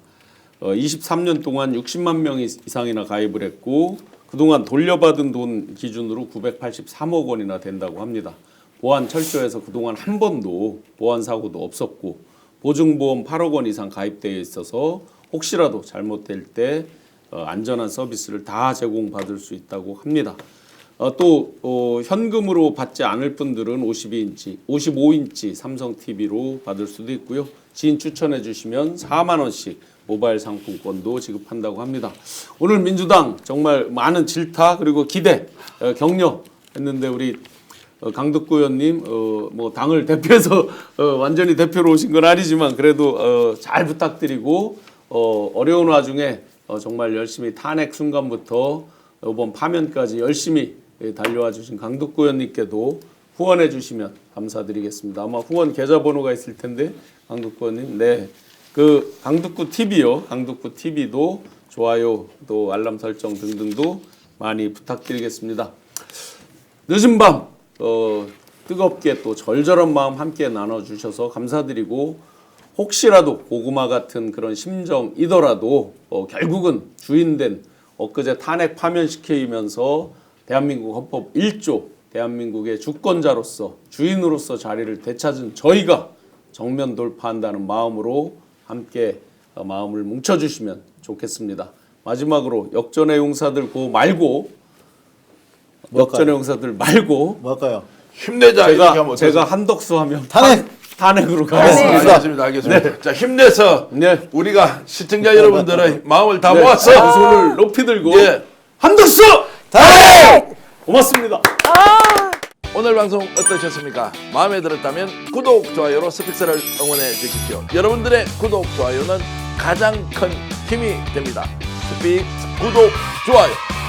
23년 동안 60만 명 이상이나 가입을 했고 그동안 돌려받은 돈 기준으로 983억 원이나 된다고 합니다. 보안 철저해서 그동안 한 번도 보안 사고도 없었고 보증보험 8억 원 이상 가입되어 있어서 혹시라도 잘못될 때 안전한 서비스를 다 제공받을 수 있다고 합니다. 또 현금으로 받지 않을 분들은 55인치 삼성 TV로 받을 수도 있고요. 지인 추천해 주시면 4만 원씩 모바일 상품권도 지급한다고 합니다. 오늘 민주당 정말 많은 질타 그리고 기대 격려 했는데 우리 강덕구 의원님 뭐 당을 대표해서 완전히 대표로 오신 건 아니지만 그래도 잘 부탁드리고 어려운 와중에 정말 열심히 탄핵 순간부터 이번 파면까지 열심히 달려와 주신 강덕구 의원님께도 후원해 주시면 감사드리겠습니다. 아마 후원 계좌번호가 있을 텐데 강덕구 의원님 네. 그 강덕구 TV요. 강덕구 TV도 좋아요 또 알람 설정 등등도 많이 부탁드리겠습니다. 늦은 밤 뜨겁게 또 절절한 마음 함께 나눠주셔서 감사드리고 혹시라도 고구마 같은 그런 심정이더라도 결국은 주인된 엊그제 탄핵 파면시키면서 대한민국 헌법 1조 대한민국의 주권자로서 주인으로서 자리를 되찾은 저희가 정면 돌파한다는 마음으로 함께 마음을 뭉쳐주시면 좋겠습니다. 마지막으로 역전의 용사들 말고 역전의 용사들 말고 뭐 할까요? 힘내자. 이렇게 하면 제가 한덕수 하면 탄핵으로 네, 가겠습니다. 알겠습니다. 자, 힘내서 네. 우리가 시청자 여러분들의 마음을 다 네. 모아서 두 손을 높이 들고 예. 한덕수 탄핵! 고맙습니다. 오늘 방송 어떠셨습니까? 마음에 들었다면 구독, 좋아요로 스픽스를 응원해 주십시오. 여러분들의 구독, 좋아요는 가장 큰 힘이 됩니다. 스픽스 구독, 좋아요.